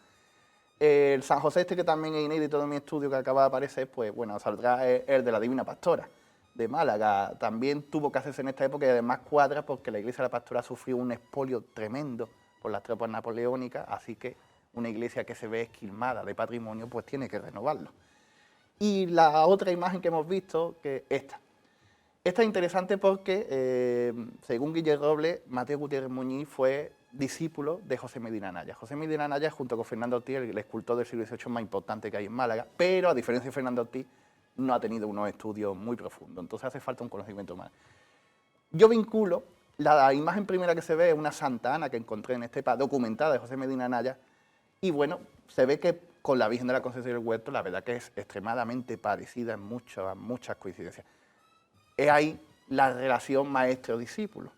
El San José que también es inédito de mi estudio que acaba de aparecer, pues bueno, saldrá el de la Divina Pastora de Málaga. También tuvo que hacerse en esta época y además cuadra porque la iglesia de la Pastora sufrió un expolio tremendo por las tropas napoleónicas, así que una iglesia que se ve esquilmada de patrimonio, pues tiene que renovarlo. Y la otra imagen que hemos visto, que esta es interesante porque, según Guillermo Robles, Mateo Gutiérrez Muñiz fue discípulo de José Medina Anaya. José Medina Anaya, junto con Fernando Ortiz, el escultor del siglo XVIII más importante que hay en Málaga, pero a diferencia de Fernando Ortiz, no ha tenido unos estudios muy profundos, entonces hace falta un conocimiento más. Yo vinculo, la imagen primera que se ve es una Santa Ana que encontré en Estepa, documentada de José Medina Anaya, y bueno, se ve que con la Virgen de la Concepción del Huerto, la verdad que es extremadamente parecida en muchas coincidencias. Es ahí la relación maestro-discípulo.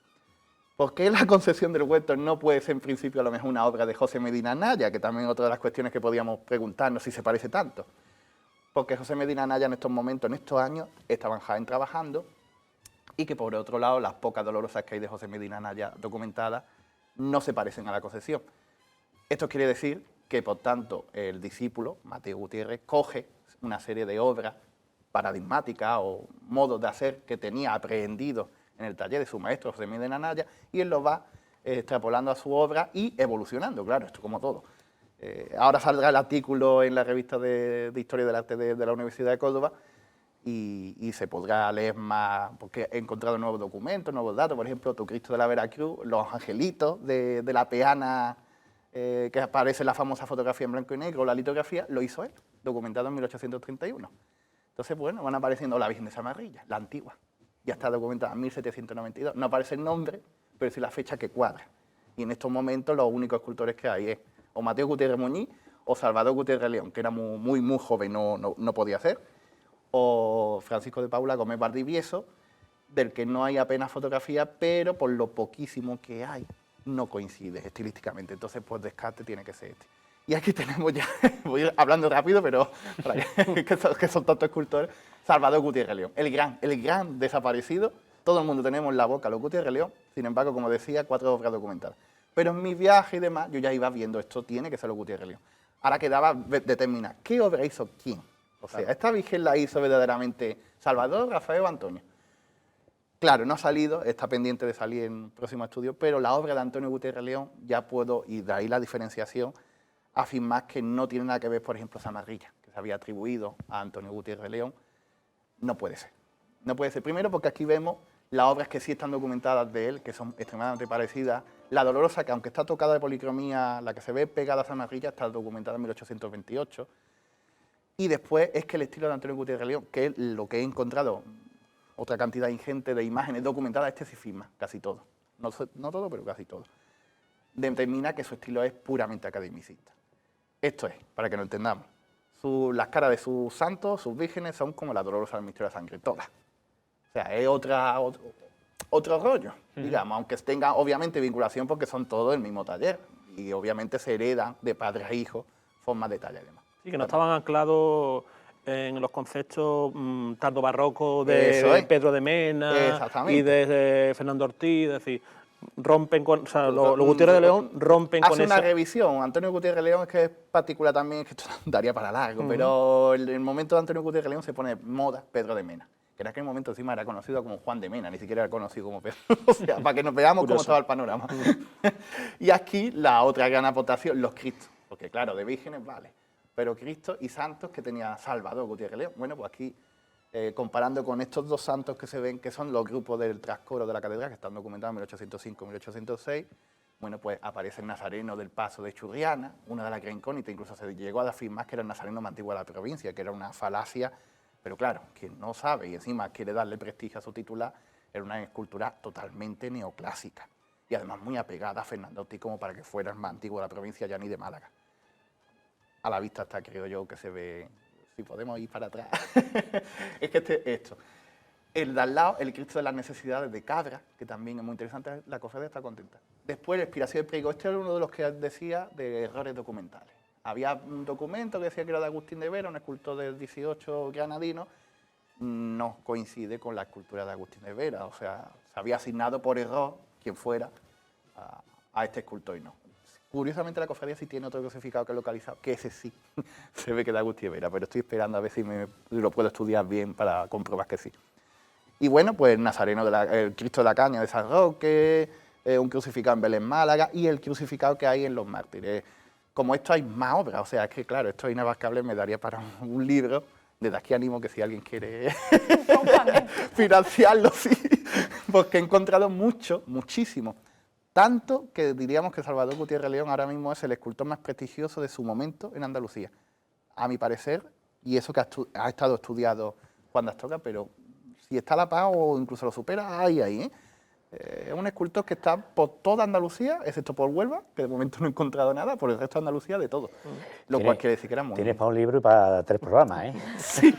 ¿Por qué la Concepción del Huerto no puede ser en principio a lo mejor una obra de José Medina Anaya, que también es otra de las cuestiones que podíamos preguntarnos si se parece tanto? Porque José Medina Anaya en estos momentos, en estos años, estaba en Jaén trabajando y que por otro lado las pocas dolorosas que hay de José Medina Anaya documentadas no se parecen a la concepción. Esto quiere decir que, por tanto, el discípulo, Mateo Gutiérrez, coge una serie de obras paradigmáticas o modos de hacer que tenía aprehendidos en el taller de su maestro José Miguel de Anaya, y él los va extrapolando a su obra y evolucionando, claro, esto como todo. Ahora saldrá el artículo en la revista de Historia del Arte de la Universidad de Córdoba y se podrá leer más, porque he encontrado nuevos documentos, nuevos datos, por ejemplo, Tu Cristo de la Veracruz, los angelitos de la peana que aparece en la famosa fotografía en blanco y negro, la litografía, lo hizo él, documentado en 1831. Entonces, bueno, van apareciendo la Virgen de Samarrilla, la antigua, ya está documentada en 1792, no aparece el nombre, pero sí la fecha que cuadra. Y en estos momentos los únicos escultores que hay es o Mateo Gutiérrez Muñiz o Salvador Gutiérrez León, que era muy joven, no podía hacer, o Francisco de Paula Gómez Valdivieso, del que no hay apenas fotografía, pero por lo poquísimo que hay, no coincide estilísticamente. Entonces, pues descarte tiene que ser este. Y aquí tenemos ya, voy a ir hablando rápido, pero que son tantos escultores, Salvador Gutiérrez León, el gran desaparecido. Todo el mundo tenemos en la boca los Gutiérrez León, sin embargo, como decía, 4 obras documentadas. Pero en mi viaje y demás, yo ya iba viendo, esto tiene que ser los Gutiérrez León. Ahora quedaba determinar qué obra hizo quién. O sea, esta Virgen la hizo verdaderamente Salvador, Rafael o Antonio. Claro, no ha salido, está pendiente de salir en próximo estudio, pero la obra de Antonio Gutiérrez León ya puedo, y de ahí la diferenciación, afirmar que no tiene nada que ver, por ejemplo, Samarrilla, que se había atribuido a Antonio Gutiérrez León. No puede ser. No puede ser. Primero porque aquí vemos las obras que sí están documentadas de él, que son extremadamente parecidas. La Dolorosa, que aunque está tocada de policromía, la que se ve pegada a Samarrilla, está documentada en 1828. Y después es que el estilo de Antonio Gutiérrez León, que es lo que he encontrado, otra cantidad ingente de imágenes documentadas, este sí firma, casi todo. No todo, pero casi todo. Determina que su estilo es puramente academicista. Esto es, para que lo entendamos. Las caras de sus santos, sus vírgenes, son como la Dolorosa del Misterio de la Sangre, todas. O sea, es otro rollo, digamos, aunque tenga obviamente vinculación porque son todos del mismo taller y obviamente se heredan de padres a hijos formas de talla y demás. Sí, que no estaban anclados en los conceptos tardo-barrocos de Pedro de Mena y de Fernando Ortiz, es decir, rompen con, o sea, los Gutiérrez de León rompen con eso. Hace una revisión. Antonio Gutiérrez León es que es particular también, que esto daría para largo, pero en el momento de Antonio Gutiérrez León se pone moda Pedro de Mena, que en aquel momento encima era conocido como Juan de Mena, ni siquiera era conocido como Pedro. O sea, para que nos veamos cómo estaba el panorama. Y aquí la otra gran aportación, los Cristos, porque claro, de vírgenes vale, pero Cristos y santos que tenía Salvador Gutiérrez León. Bueno, pues aquí, comparando con estos dos santos que se ven, que son los grupos del trascoro de la catedral, que están documentados en 1805 y 1806, bueno, pues aparece el Nazareno del Paso de Churriana, una de las gran incógnitas, incluso se llegó a afirmar que era el Nazareno más antiguo de la provincia, que era una falacia, pero claro, quien no sabe y encima quiere darle prestigio a su titular, era una escultura totalmente neoclásica y además muy apegada a Fernando Ortiz como para que fuera el más antiguo de la provincia, ya ni de Málaga. A la vista está, creo yo, que se ve, si podemos ir para atrás, es que esto. El de al lado, el Cristo de las Necesidades de Cabra, que también es muy interesante, la cofradía está contenta. Después, la Expiración del Priego, este era uno de los que decía de errores documentales. Había un documento que decía que era de Agustín de Vera, un escultor del 18 granadino, no coincide con la escultura de Agustín de Vera, o sea, se había asignado por error quien fuera a este escultor y no. Curiosamente la cofradía sí tiene otro crucificado que es localizado, que ese sí se ve que es de Agustín de Vera, pero estoy esperando a ver si lo puedo estudiar bien para comprobar que sí. Y bueno, pues Nazareno, el Cristo de la Caña de San Roque, un crucificado en Belén, Málaga, y el crucificado que hay en Los Mártires. Como esto hay más obras, o sea, es que claro, esto es inabarcable, me daría para un libro. Desde aquí animo que si alguien quiere financiarlo, sí, porque he encontrado muchísimo. Tanto que diríamos que Salvador Gutiérrez León ahora mismo es el escultor más prestigioso de su momento en Andalucía. A mi parecer, y eso que ha estado estudiado Juan de Astorga, pero si está a la par o incluso lo supera, ahí, ¿eh? Es un escultor que está por toda Andalucía, excepto por Huelva, que de momento no he encontrado nada, por el resto de Andalucía, de todo. Lo cual quiere decir que era muy... Tienes para un libro y para 3 programas, ¿eh? Sí.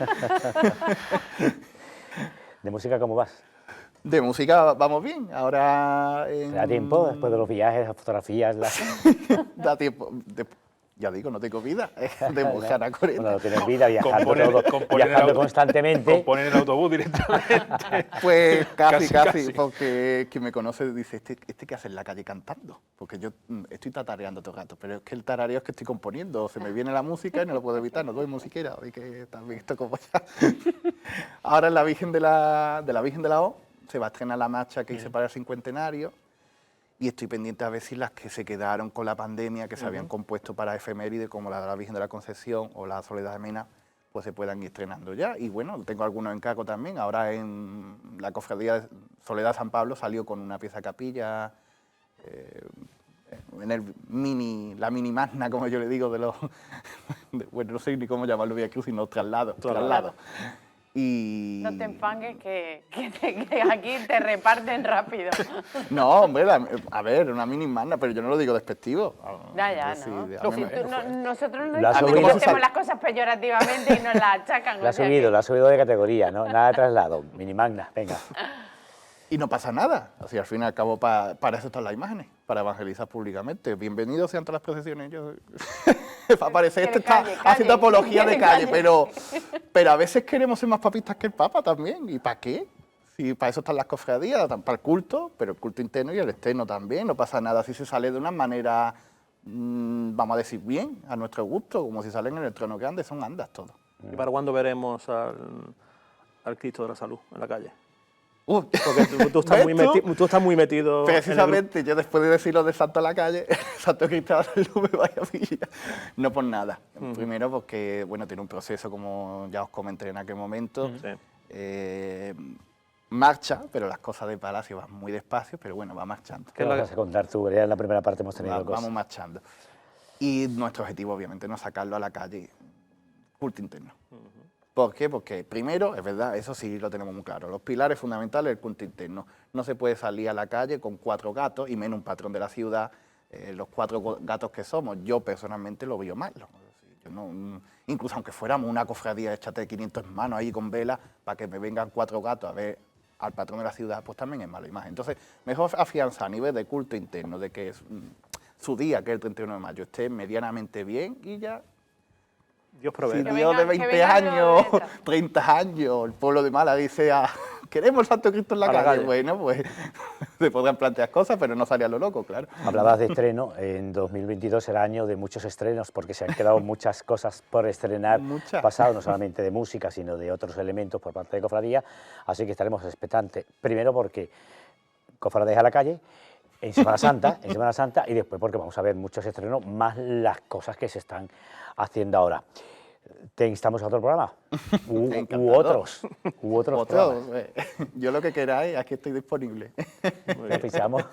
¿De música cómo vas? De música vamos bien, ahora... ¿Te da tiempo después de los viajes, las fotografías? Da tiempo. ya digo, no tengo vida de mujer a 40. Bueno, no tienes vida viajando, Componer viajando constantemente. Componer el autobús directamente. Pues casi, Casi. porque quien me conoce dice, ¿este qué hace en la calle cantando? Porque yo estoy tatareando todo el rato, pero es que el tarareo es que estoy componiendo, se me viene la música y no lo puedo evitar, no doy musiquera, así que también esto como ya. Ahora en la Virgen de la O se va a estrenar la marcha que hice para el cincuentenario, y estoy pendiente a ver si las que se quedaron con la pandemia, que se habían compuesto para efeméride, como la de la Virgen de la Concepción o la Soledad de Mena, pues se puedan ir estrenando ya. Y bueno, tengo algunos encargos también. Ahora en la Cofradía de Soledad San Pablo salió con una pieza capilla, en la mini magna, como yo le digo, de los... bueno, no sé ni cómo llamarlo Vía Cruz, sino traslado. Y... No te enfangues que aquí te reparten rápido. No, hombre, a ver, una mini magna, pero yo no lo digo despectivo. Ya, Sí, ¿no? a mí Nosotros no Lo ha subido. hacemos las cosas peyorativamente y nos las achacan. Lo ha subido de categoría, ¿no? Nada de traslado, minimagna, venga. Y no pasa nada. Así, al fin y al cabo, para eso están las imágenes, para evangelizar públicamente. Bienvenidos sean todas las procesiones. Para parecer este está haciendo apología de calle, pero a veces queremos ser más papistas que el Papa también. ¿Y para qué? Si para eso están las cofradías, para el culto, pero el culto interno y el externo también. No pasa nada si se sale de una manera, vamos a decir, bien, a nuestro gusto, como si salen en el trono grande, son andas todos. ¿Y para cuándo veremos al Cristo de la Salud en la calle? Porque tú estás muy metido. Precisamente, yo después de decir lo de Santo a la calle, Santo Cristo no me vaya a pillar. No por nada. Primero porque, bueno, tiene un proceso, como ya os comenté en aquel momento. Marcha, pero las cosas de Palacio van muy despacio, pero bueno, va marchando. ¿Qué vas a contar tú? Ya en la primera parte hemos tenido cosas. Vamos marchando. Y nuestro objetivo, obviamente, no es sacarlo a la calle, culto interno. ¿Por qué? Porque primero, es verdad, eso sí lo tenemos muy claro, los pilares fundamentales del culto interno. No se puede salir a la calle con 4 gatos, y menos un patrón de la ciudad, los 4 gatos que somos. Yo personalmente lo veo mal. Incluso aunque fuéramos una cofradía hecha de 500 manos ahí con velas, para que me vengan 4 gatos a ver al patrón de la ciudad, pues también es mala imagen. Entonces, mejor afianzar a nivel de culto interno, de que su día, que es el 31 de mayo, esté medianamente bien y ya... Dios provee. Si Dios de 20 años, 30 años, el pueblo de Málaga dice, queremos el Santo Cristo en la calle. Bueno, pues se podrán plantear cosas, pero no sale a lo loco, claro. Hablabas de estreno, en 2022 será año de muchos estrenos, porque se han quedado muchas cosas por estrenar, pasado, no solamente de música, sino de otros elementos por parte de Cofradía, así que estaremos expectantes, primero porque Cofradía a la calle, en Semana Santa, y después porque vamos a ver muchos estrenos, más las cosas que se están haciendo ahora. ¿Te instamos a otro programa? U otros programas. Yo lo que queráis, aquí estoy disponible. ¿Lo pisamos?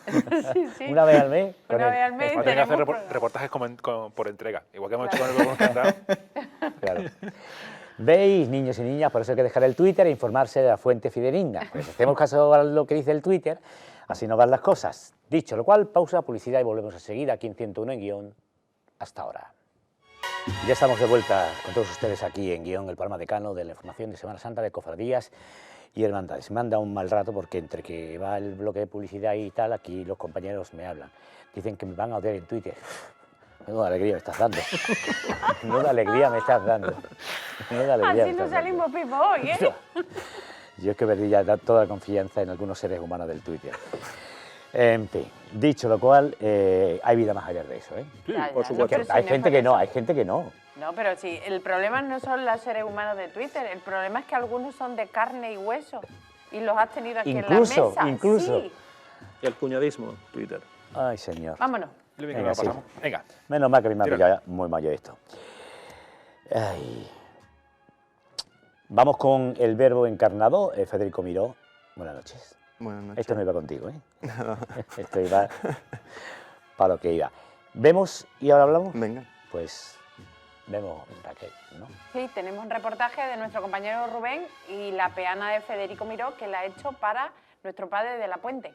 Sí. Una vez al mes. Una vez al mes. Vamos a tener que hacer reportajes por entrega, igual que hemos hecho con el Globo Cantado. Claro. Veis, niños y niñas, por eso hay que dejar el Twitter e informarse de la fuente fidedigna. Pues hacemos caso a lo que dice el Twitter, así no van las cosas. Dicho lo cual, pausa, publicidad y volvemos enseguida aquí en 101 en Guión. Hasta ahora. Ya estamos de vuelta con todos ustedes aquí en Guión, el programa decano de la información de Semana Santa, de cofradías y hermandades. Me han dado un mal rato porque entre que va el bloque de publicidad y tal, aquí los compañeros me hablan. Dicen que me van a odiar en Twitter. Menuda alegría me estás dando. Menuda alegría me estás dando. Así no salimos pipo hoy, ¿eh? Yo es que perdí ya toda la confianza en algunos seres humanos del Twitter. En fin, dicho lo cual, hay vida más allá de eso, ¿eh? Sí, Ya, por ya, supuesto. no, pero Hay sí, gente mejor que no, eso. hay gente que no. No, pero sí, el problema no son los seres humanos de Twitter, el problema es que algunos son de carne y hueso y los has tenido aquí en la mesa. Incluso. Sí. Y el cuñadismo, Twitter. Ay, señor. Vámonos. Venga, sí. Venga. Menos mal que a mí me ha Tíralo. pillado muy mayo esto. Ay. Vamos con el verbo encarnado, Federico Miró. Buenas noches. Buenas noches. Esto no iba contigo, ¿eh? Esto iba para lo que iba. ¿Vemos y ahora hablamos? Venga. Pues vemos, Raquel, ¿no? Sí, tenemos un reportaje de nuestro compañero Rubén y la peana de Federico Miró que la ha hecho para nuestro padre de la Puente.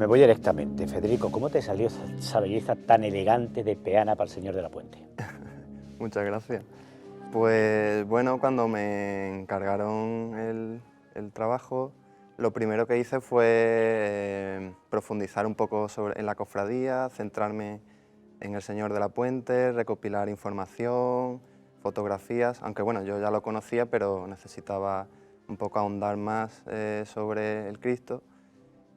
Me voy directamente. Federico, ¿cómo te salió esa belleza tan elegante de peana para el señor de la Puente? Muchas gracias. Pues bueno, cuando me encargaron el trabajo, lo primero que hice fue profundizar un poco en la cofradía, centrarme en el Señor de la Puente, recopilar información, fotografías, aunque bueno, yo ya lo conocía, pero necesitaba un poco ahondar más sobre el Cristo.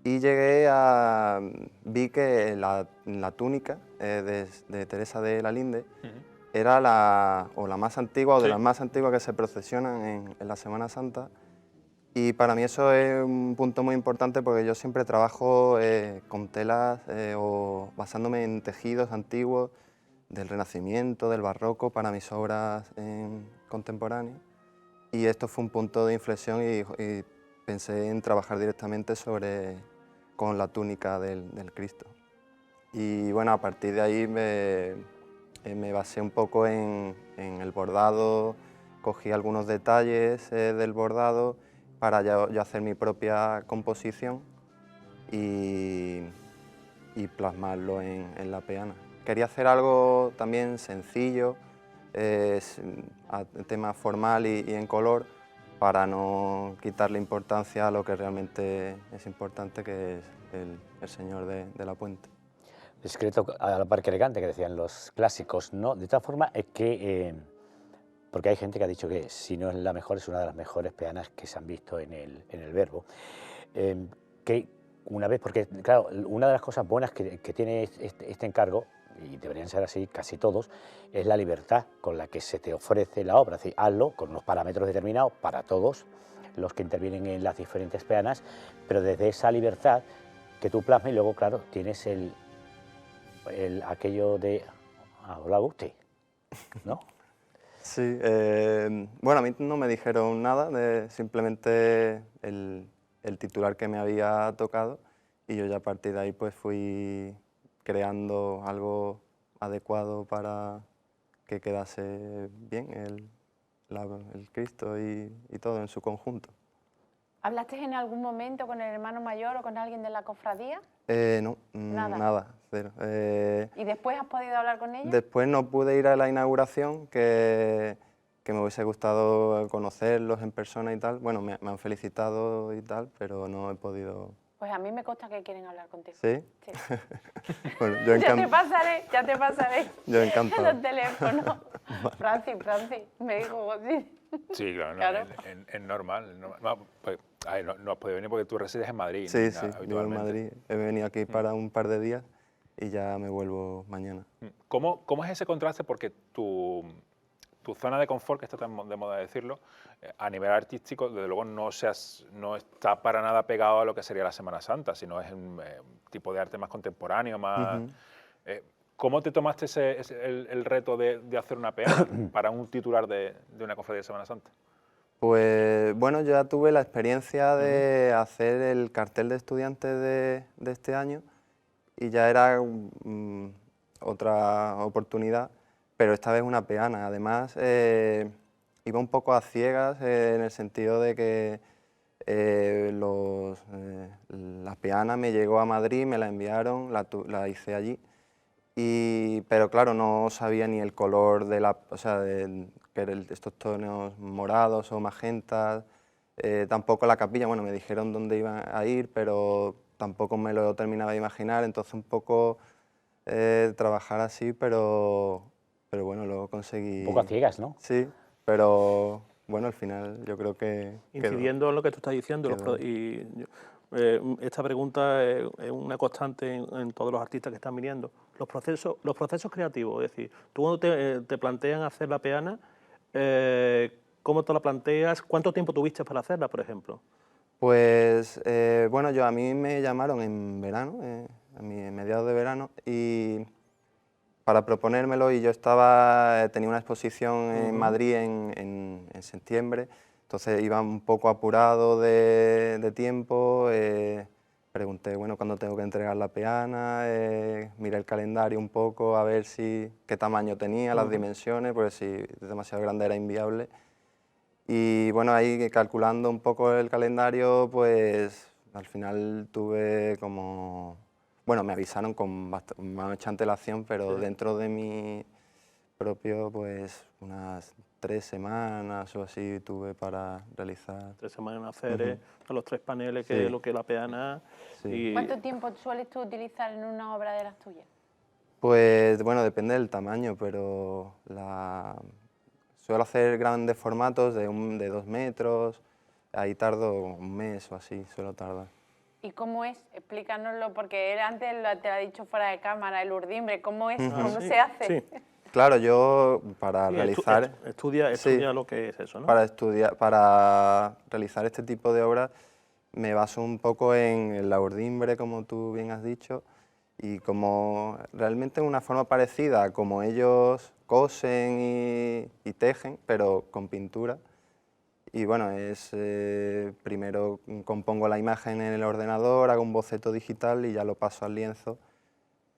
Y vi que la túnica de Teresa de la Linde era la más antigua o de las más antiguas que se procesionan en la Semana Santa. Y para mí eso es un punto muy importante porque yo siempre trabajo con telas o basándome en tejidos antiguos del Renacimiento, del Barroco, para mis obras contemporáneas. Y esto fue un punto de inflexión y pensé en trabajar directamente con la túnica del Cristo. Y bueno, a partir de ahí me basé un poco en el bordado, cogí algunos detalles del bordado para yo hacer mi propia composición y plasmarlo en la peana. Quería hacer algo también sencillo, tema formal y en color, para no quitarle importancia a lo que realmente es importante, que es el Señor de la Puente. Discreto a la par que elegante, que decían los clásicos, ¿no? De todas formas, es que, porque hay gente que ha dicho que si no es la mejor, es una de las mejores peanas que se han visto en el Verbo. Que una vez, porque claro, una de las cosas buenas que tiene este encargo, y deberían ser así casi todos, es la libertad con la que se te ofrece la obra. Es decir, hazlo con unos parámetros determinados para todos los que intervienen en las diferentes peanas, pero desde esa libertad que tú plasmas y luego, claro, tienes aquello de habla usted, ¿no? Sí, bueno, a mí no me dijeron nada, simplemente el titular que me había tocado, y yo ya a partir de ahí pues fui creando algo adecuado para que quedase bien el Cristo y todo en su conjunto. ¿Hablaste en algún momento con el hermano mayor o con alguien de la cofradía? No, Nada. nada, cero. ¿Y después has podido hablar con ellos? Después no pude ir a la inauguración, que me hubiese gustado conocerlos en persona y tal. Bueno, me han felicitado y tal, pero no he podido. Pues a mí me consta que quieren hablar contigo. ¿Sí? Sí. Bueno, yo Ya te pasaré. Yo encantado. Los teléfonos. Francis, me dijo sí. Sí, claro, Claro. Es normal. No, pues, no has podido venir porque tú resides en Madrid. Sí, ¿no? sí, vivo en Habitualmente. Madrid. He venido aquí para un par de días y ya me vuelvo mañana. ¿Cómo es ese contraste? Porque tu zona de confort, que está tan de moda decirlo, a nivel artístico, desde luego no está para nada pegado a lo que sería la Semana Santa, sino es un tipo de arte más contemporáneo, más... ¿Cómo te tomaste el reto de hacer una peana para un titular de una cofradía de Semana Santa? Pues bueno, yo ya tuve la experiencia de hacer el cartel de estudiantes de este año y ya era otra oportunidad, pero esta vez una peana. Además, iba un poco a ciegas en el sentido de que la peana me llegó a Madrid, me la enviaron, la hice allí. Pero claro, no sabía ni el color que eran estos tonos morados o magentas, tampoco la capilla. Bueno, me dijeron dónde iban a ir, pero tampoco me lo terminaba de imaginar, entonces un poco trabajar así, pero bueno, luego conseguí... Un poco a ciegas, ¿no? Sí, pero bueno, al final yo creo que... Incidiendo en lo que tú estás diciendo, quedó. esta pregunta es una constante en todos los artistas que están viniendo. Los procesos creativos, es decir, tú cuando te plantean hacer la peana, ¿cómo te la planteas? ¿Cuánto tiempo tuviste para hacerla, por ejemplo? Pues bueno, a mí me llamaron en verano, en mediados de verano, y para proponérmelo, y yo tenía una exposición en Madrid en septiembre, entonces iba un poco apurado de tiempo, pregunté, bueno, ¿cuándo tengo que entregar la peana? Miré el calendario un poco a ver qué tamaño tenía, las dimensiones, porque si es demasiado grande era inviable. Y bueno, ahí calculando un poco el calendario, pues al final tuve como... Bueno, me avisaron con mucha antelación, pero dentro de mi propio, pues unas 3 semanas o así tuve para realizar. 3 semanas hacer los 3 paneles, que es lo que es la peana. Sí. Y... ¿Cuánto tiempo sueles tú utilizar en una obra de las tuyas? Pues bueno, depende del tamaño, pero suelo hacer grandes formatos de 2 metros, ahí tardo un mes o así, suelo tardar. ¿Y cómo es? Explícanoslo, porque él antes te lo ha dicho fuera de cámara, el urdimbre. ¿Cómo es? ¿Cómo se hace? Sí. Claro, yo para Sí, realizar... Estudia lo que es eso, ¿no? Para realizar este tipo de obras me baso un poco en el urdimbre, como tú bien has dicho, y como realmente una forma parecida a como ellos cosen y tejen, pero con pintura. Y bueno, primero compongo la imagen en el ordenador, hago un boceto digital y ya lo paso al lienzo.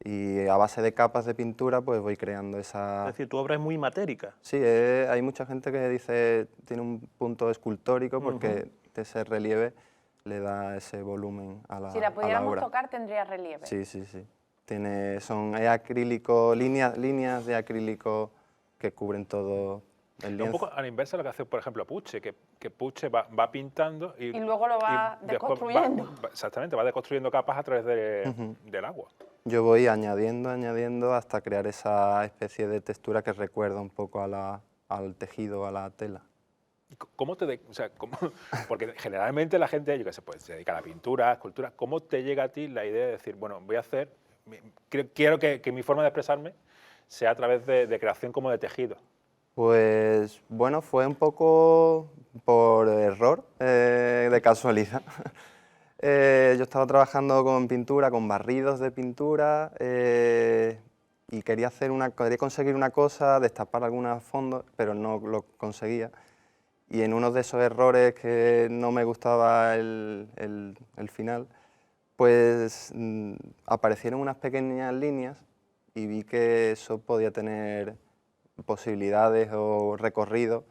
Y a base de capas de pintura pues voy creando esa... Es decir, tu obra es muy matérica. Sí, hay mucha gente que dice tiene un punto escultórico porque ese relieve le da ese volumen a la obra. Si la pudiéramos tocar, tendría relieve. Sí, sí, sí. Es acrílico, líneas de acrílico que cubren todo el lienzo. Un poco a la inversa lo que hace, por ejemplo, Puche, que Puche va pintando y luego lo va después deconstruyendo. Exactamente, va deconstruyendo capas a través del agua. Yo voy añadiendo hasta crear esa especie de textura que recuerda un poco al tejido, a la tela. ¿Cómo porque generalmente la gente, yo qué sé, pues, se dedica a la pintura, a la escultura. ¿Cómo te llega a ti la idea de decir, bueno, quiero que mi forma de expresarme sea a través de creación como de tejido? Pues bueno, fue un poco por error, de casualidad. Yo estaba trabajando con pintura, con barridos de pintura, y quería conseguir una cosa, destapar algunos fondos, pero no lo conseguía. Y en uno de esos errores que no me gustaba el final, pues aparecieron unas pequeñas líneas y vi que eso podía tener posibilidades o recorrido.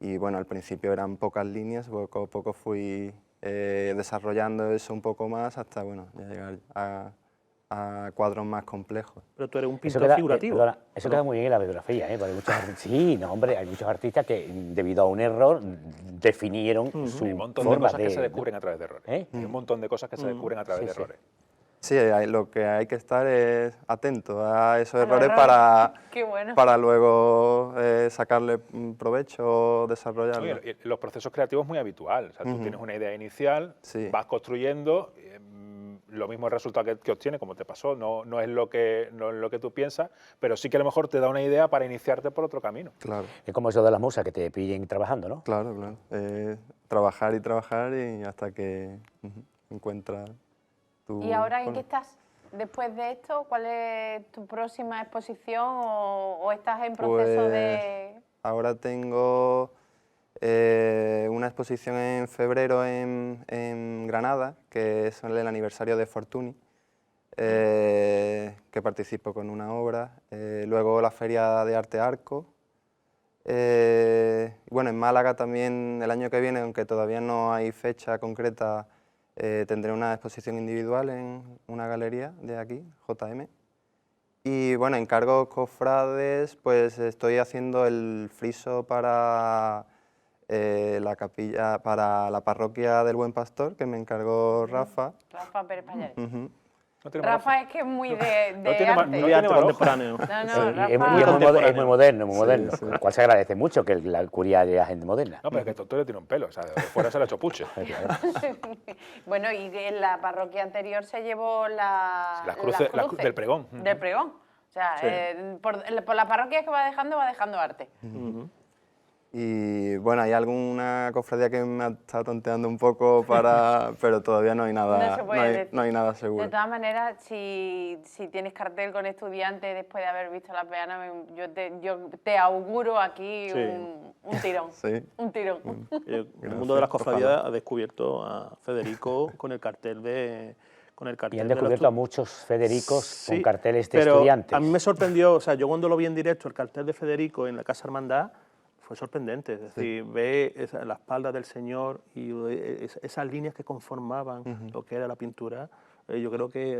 Y bueno, al principio eran pocas líneas, poco a poco fui desarrollando eso un poco más hasta bueno, llegar a cuadros más complejos. Pero tú eres un pintor figurativo. Eso queda muy bien en la biografía, ¿eh? Porque sí, no, hombre, hay muchos artistas que debido a un error definieron su Hay un montón forma de cosas que se descubren a través de errores. ¿Eh? Hay un montón de cosas que se descubren a través de errores. Sí, lo que hay que estar es atento a esos errores Qué bueno. para luego sacarle provecho o desarrollarlo. Oye, los procesos creativos es muy habitual. O sea, tú tienes una idea inicial, vas construyendo, lo mismo el resultado que obtienes, como te pasó, no es lo que tú piensas, pero sí que a lo mejor te da una idea para iniciarte por otro camino. Claro. Es como eso de las musas, que te pillen trabajando, ¿no? Claro, claro. Trabajar y hasta que encuentras tu... ¿Y ahora en qué estás? Después de esto, ¿cuál es tu próxima exposición o estás en proceso de...? Ahora tengo una exposición en febrero en Granada, que es el aniversario de Fortuny, que participo con una obra. Luego la Feria de Arte Arco. Bueno, en Málaga también el año que viene, aunque todavía no hay fecha concreta, tendré una exposición individual en una galería de aquí, JM. Y bueno, encargos cofrades, pues estoy haciendo el friso para la capilla, para la parroquia del Buen Pastor, que me encargó Rafa. Rafa Pérez Pallares. No Rafa es que es muy de tiene arte. Muy arte contemporáneo. No, Sí, Rafa... es muy moderno, muy moderno. Con lo cual se agradece mucho que la curia haya gente moderna. No, pero es que Tortorio tiene un pelo, o sea, de fuera se lo ha hecho Puche. Bueno, y en la parroquia anterior se llevó Las cruces del pregón. Del pregón. O sea, por la parroquia que va dejando arte. Y bueno, hay alguna cofradía que me ha estado tonteando un poco pero todavía no hay nada, No se puede decir. no hay nada seguro. De todas maneras, si tienes cartel con estudiantes después de haber visto la peana, yo te auguro aquí un tirón. Sí. Un tirón. El mundo de las cofradías ha descubierto a Federico con el cartel de... Y han descubierto a muchos Federicos con carteles de pero estudiantes. A mí me sorprendió, o sea, yo cuando lo vi en directo, el cartel de Federico en la Casa Hermandad, fue sorprendente. Es decir, ve la espalda del Señor y esas líneas que conformaban lo que era la pintura. Yo creo que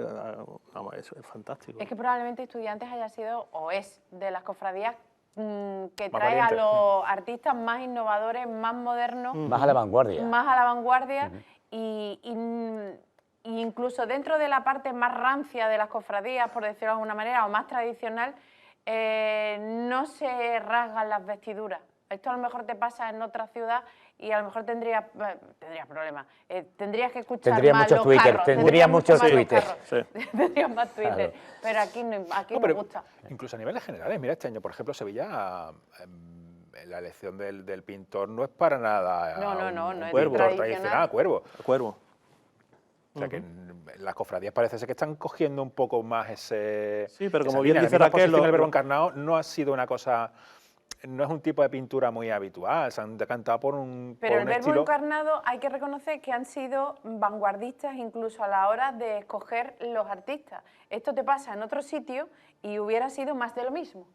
vamos, eso es fantástico. Es que probablemente Estudiantes haya sido o es de las cofradías que Más trae valiente. a los artistas más innovadores, más modernos, Más a la vanguardia. más a la vanguardia y incluso dentro de la parte más rancia de las cofradías, por decirlo de alguna manera, o más tradicional, no se rasgan las vestiduras. Esto a lo mejor te pasa en otra ciudad y a lo mejor tendrías problemas. Tendrías que escuchar Tendría más muchos los Twitter, carros, tendría muchos más los Twitter. carros. Tendrías más Twitter, Claro. pero aquí no No, pero gusta. incluso a niveles generales, mira, este año, por ejemplo, Sevilla, la elección del pintor no es para nada No es cuervo tradicional. tradicional, cuervo. Cuervo. O sea que las cofradías parece ser que están cogiendo un poco más ese. Sí, pero como esa bien línea. dice La Raquel, exposición del Verbo Encarnado no ha sido una cosa. No es un tipo de pintura muy habitual, se han decantado por un, Pero por el un Verbo estilo. Encarnado hay que reconocer que han sido vanguardistas incluso a la hora de escoger los artistas. Esto te pasa en otro sitio y hubiera sido más de lo mismo.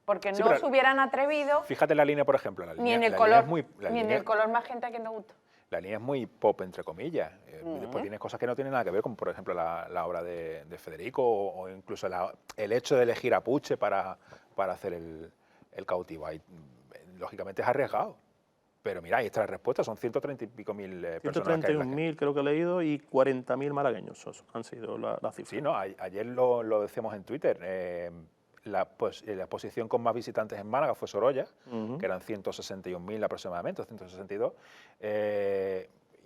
Porque Sí, no pero se hubieran atrevido Fíjate la línea, por ejemplo. La ni línea, en el la color, línea es muy, la ni en línea- el color magenta que nos gusta. La línea es muy pop, entre comillas. Después tienes cosas que no tienen nada que ver, como por ejemplo la obra de Federico o incluso el hecho de elegir a Puche para hacer el cautivo. Ahí, lógicamente es arriesgado. Pero mira, ahí está la respuesta, son 130 y pico mil personas. 131.000 creo que he leído y 40.000 malagueños han sido la cifra. Sí, no, ayer lo decíamos en Twitter. La exposición con más visitantes en Málaga fue Sorolla, que eran 161.000 aproximadamente, 162.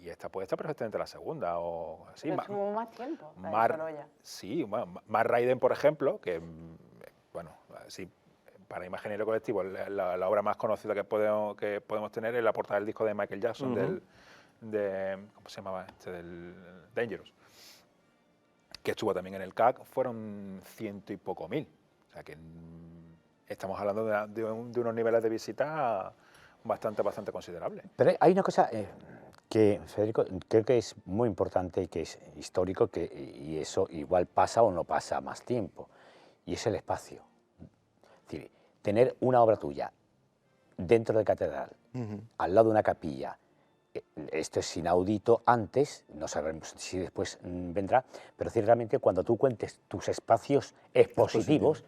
Y esta puede estar perfectamente la segunda. O así, Pero tuvo más tiempo, la de Mar, Sorolla. sí, bueno, Mar Raiden, por ejemplo, que, bueno, así, para Imaginario Colectivo, la obra más conocida que podemos tener es la portada del disco de Michael Jackson, ¿cómo se llamaba este? Del Dangerous, que estuvo también en el CAC, fueron 100 y poco mil. O sea que estamos hablando de unos niveles de visita bastante considerables. Pero hay una cosa que, Federico, creo que es muy importante y que es histórico, y eso igual pasa o no pasa más tiempo, y es el espacio. Es decir, tener una obra tuya dentro de catedral, al lado de una capilla, esto es inaudito antes, no sabemos si después vendrá, pero ciertamente cuando tú cuentes tus espacios expositivos,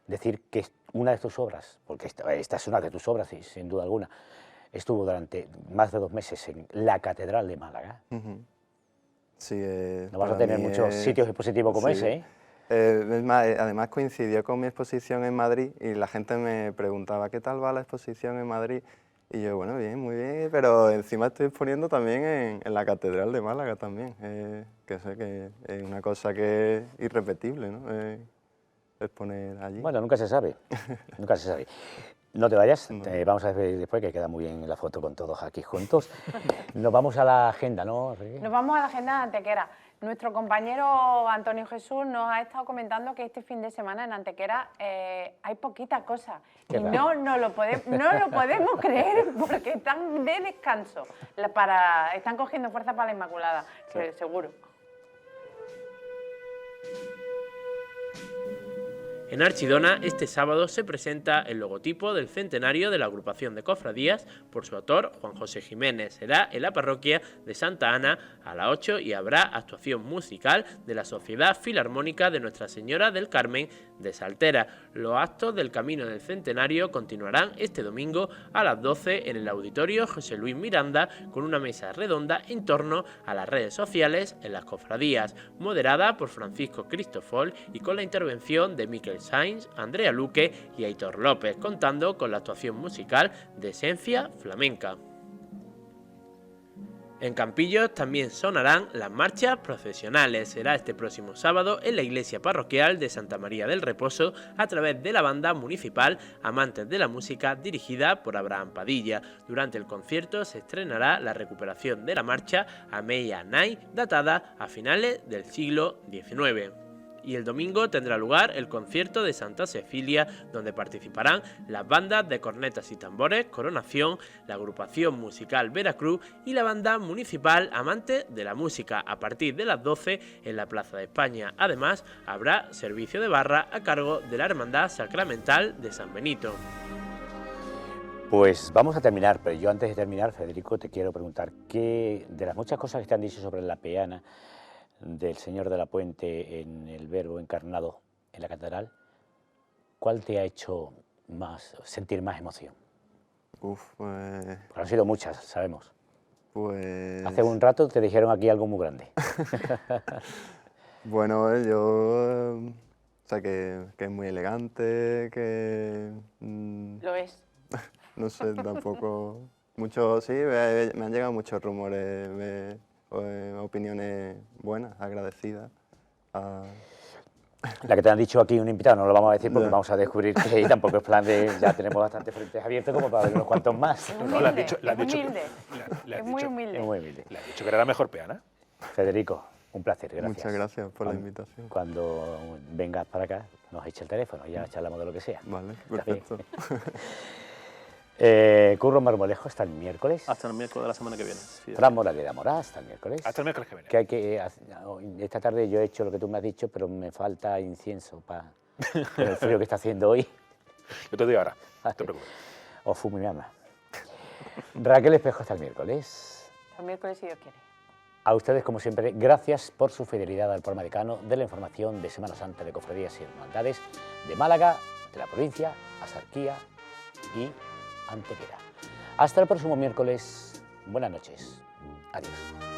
decir que es una de tus obras, porque esta es una de tus obras, sin duda alguna, estuvo durante más de 2 meses en la Catedral de Málaga. Sí, No vas a tener muchos sitios expositivos como ese, ¿eh? Es más, además coincidió con mi exposición en Madrid y la gente me preguntaba ¿qué tal va la exposición en Madrid? Y yo, bueno, bien, muy bien, pero encima estoy exponiendo también en la Catedral de Málaga también, que sé que es una cosa que es irrepetible, ¿no? Exponer allí. Bueno, nunca se sabe, nunca se sabe. No te vayas, vamos a ver después, que queda muy bien la foto con todos aquí juntos. Nos vamos a la agenda, ¿no, Ricky? Nos vamos a la agenda de Antequera. Nuestro compañero Antonio Jesús nos ha estado comentando que este fin de semana en Antequera hay poquita cosa. Qué Y raro. no lo podemos creer porque están de descanso. Están cogiendo fuerza para la Inmaculada, seguro. En Archidona, este sábado se presenta el logotipo del centenario de la agrupación de cofradías por su autor, Juan José Jiménez. Será en la parroquia de Santa Ana a las 8 y habrá actuación musical de la Sociedad Filarmónica de Nuestra Señora del Carmen de Saltera. Los actos del Camino del Centenario continuarán este domingo a las 12 en el Auditorio José Luis Miranda con una mesa redonda en torno a las redes sociales en las cofradías, moderada por Francisco Cristofol y con la intervención de Miquel Sainz, Andrea Luque y Aitor López, contando con la actuación musical de Esencia Flamenca. En Campillos también sonarán las marchas procesionales. Será este próximo sábado en la iglesia parroquial de Santa María del Reposo a través de la banda municipal Amantes de la Música dirigida por Abraham Padilla. Durante el concierto se estrenará la recuperación de la marcha Ameya Nay, datada a finales del siglo XIX. Y el domingo tendrá lugar el concierto de Santa Cecilia, donde participarán las bandas de cornetas y tambores Coronación, la agrupación musical Veracruz y la banda municipal Amantes de la Música a partir de las 12 en la Plaza de España. Además, habrá servicio de barra a cargo de la Hermandad Sacramental de San Benito. Pues vamos a terminar, pero yo antes de terminar, Federico, te quiero preguntar, ¿qué de las muchas cosas que te han dicho sobre la peana del Señor de la Puente en el Verbo encarnado en la catedral, cuál te ha hecho sentir más emoción? Uf, pues... Porque han sido muchas, sabemos. Pues... Hace un rato te dijeron aquí algo muy grande. Bueno, yo... o sea, que es muy elegante, que... Lo es. no sé, tampoco... Muchos, sí, me han llegado muchos rumores, opiniones buenas, agradecidas. La que te han dicho aquí un invitado, no lo vamos a decir porque Ya. vamos a descubrir que ahí tampoco es plan de... Ya tenemos bastantes frentes abiertos como para ver unos cuantos más. Es No, le has humilde, dicho- le has es dicho- humilde. le has Es muy dicho- humilde. Muy humilde. Le has dicho que era la mejor peana. Federico, un placer, gracias. Muchas gracias por la invitación. Cuando vengas para acá, nos echa el teléfono y ya charlamos de lo que sea. Vale, Está bien. perfecto. Curro Marmolejo hasta el miércoles. Hasta el miércoles de la semana que viene. Sí, Fran Moraleda Morá hasta el miércoles. Hasta el miércoles que viene. Que hay que esta tarde yo he hecho lo que tú me has dicho, pero me falta incienso para el frío que está haciendo hoy. Yo te digo ahora, no te preocupes. O fumo mi alma. Raquel Espejo hasta el miércoles. El miércoles si Dios quiere. A ustedes, como siempre, gracias por su fidelidad al programa Decano de la información de Semana Santa de Cofradías y Hermandades de Málaga, de la provincia, Axarquía y Antequera. Hasta el próximo miércoles. Buenas noches. Adiós.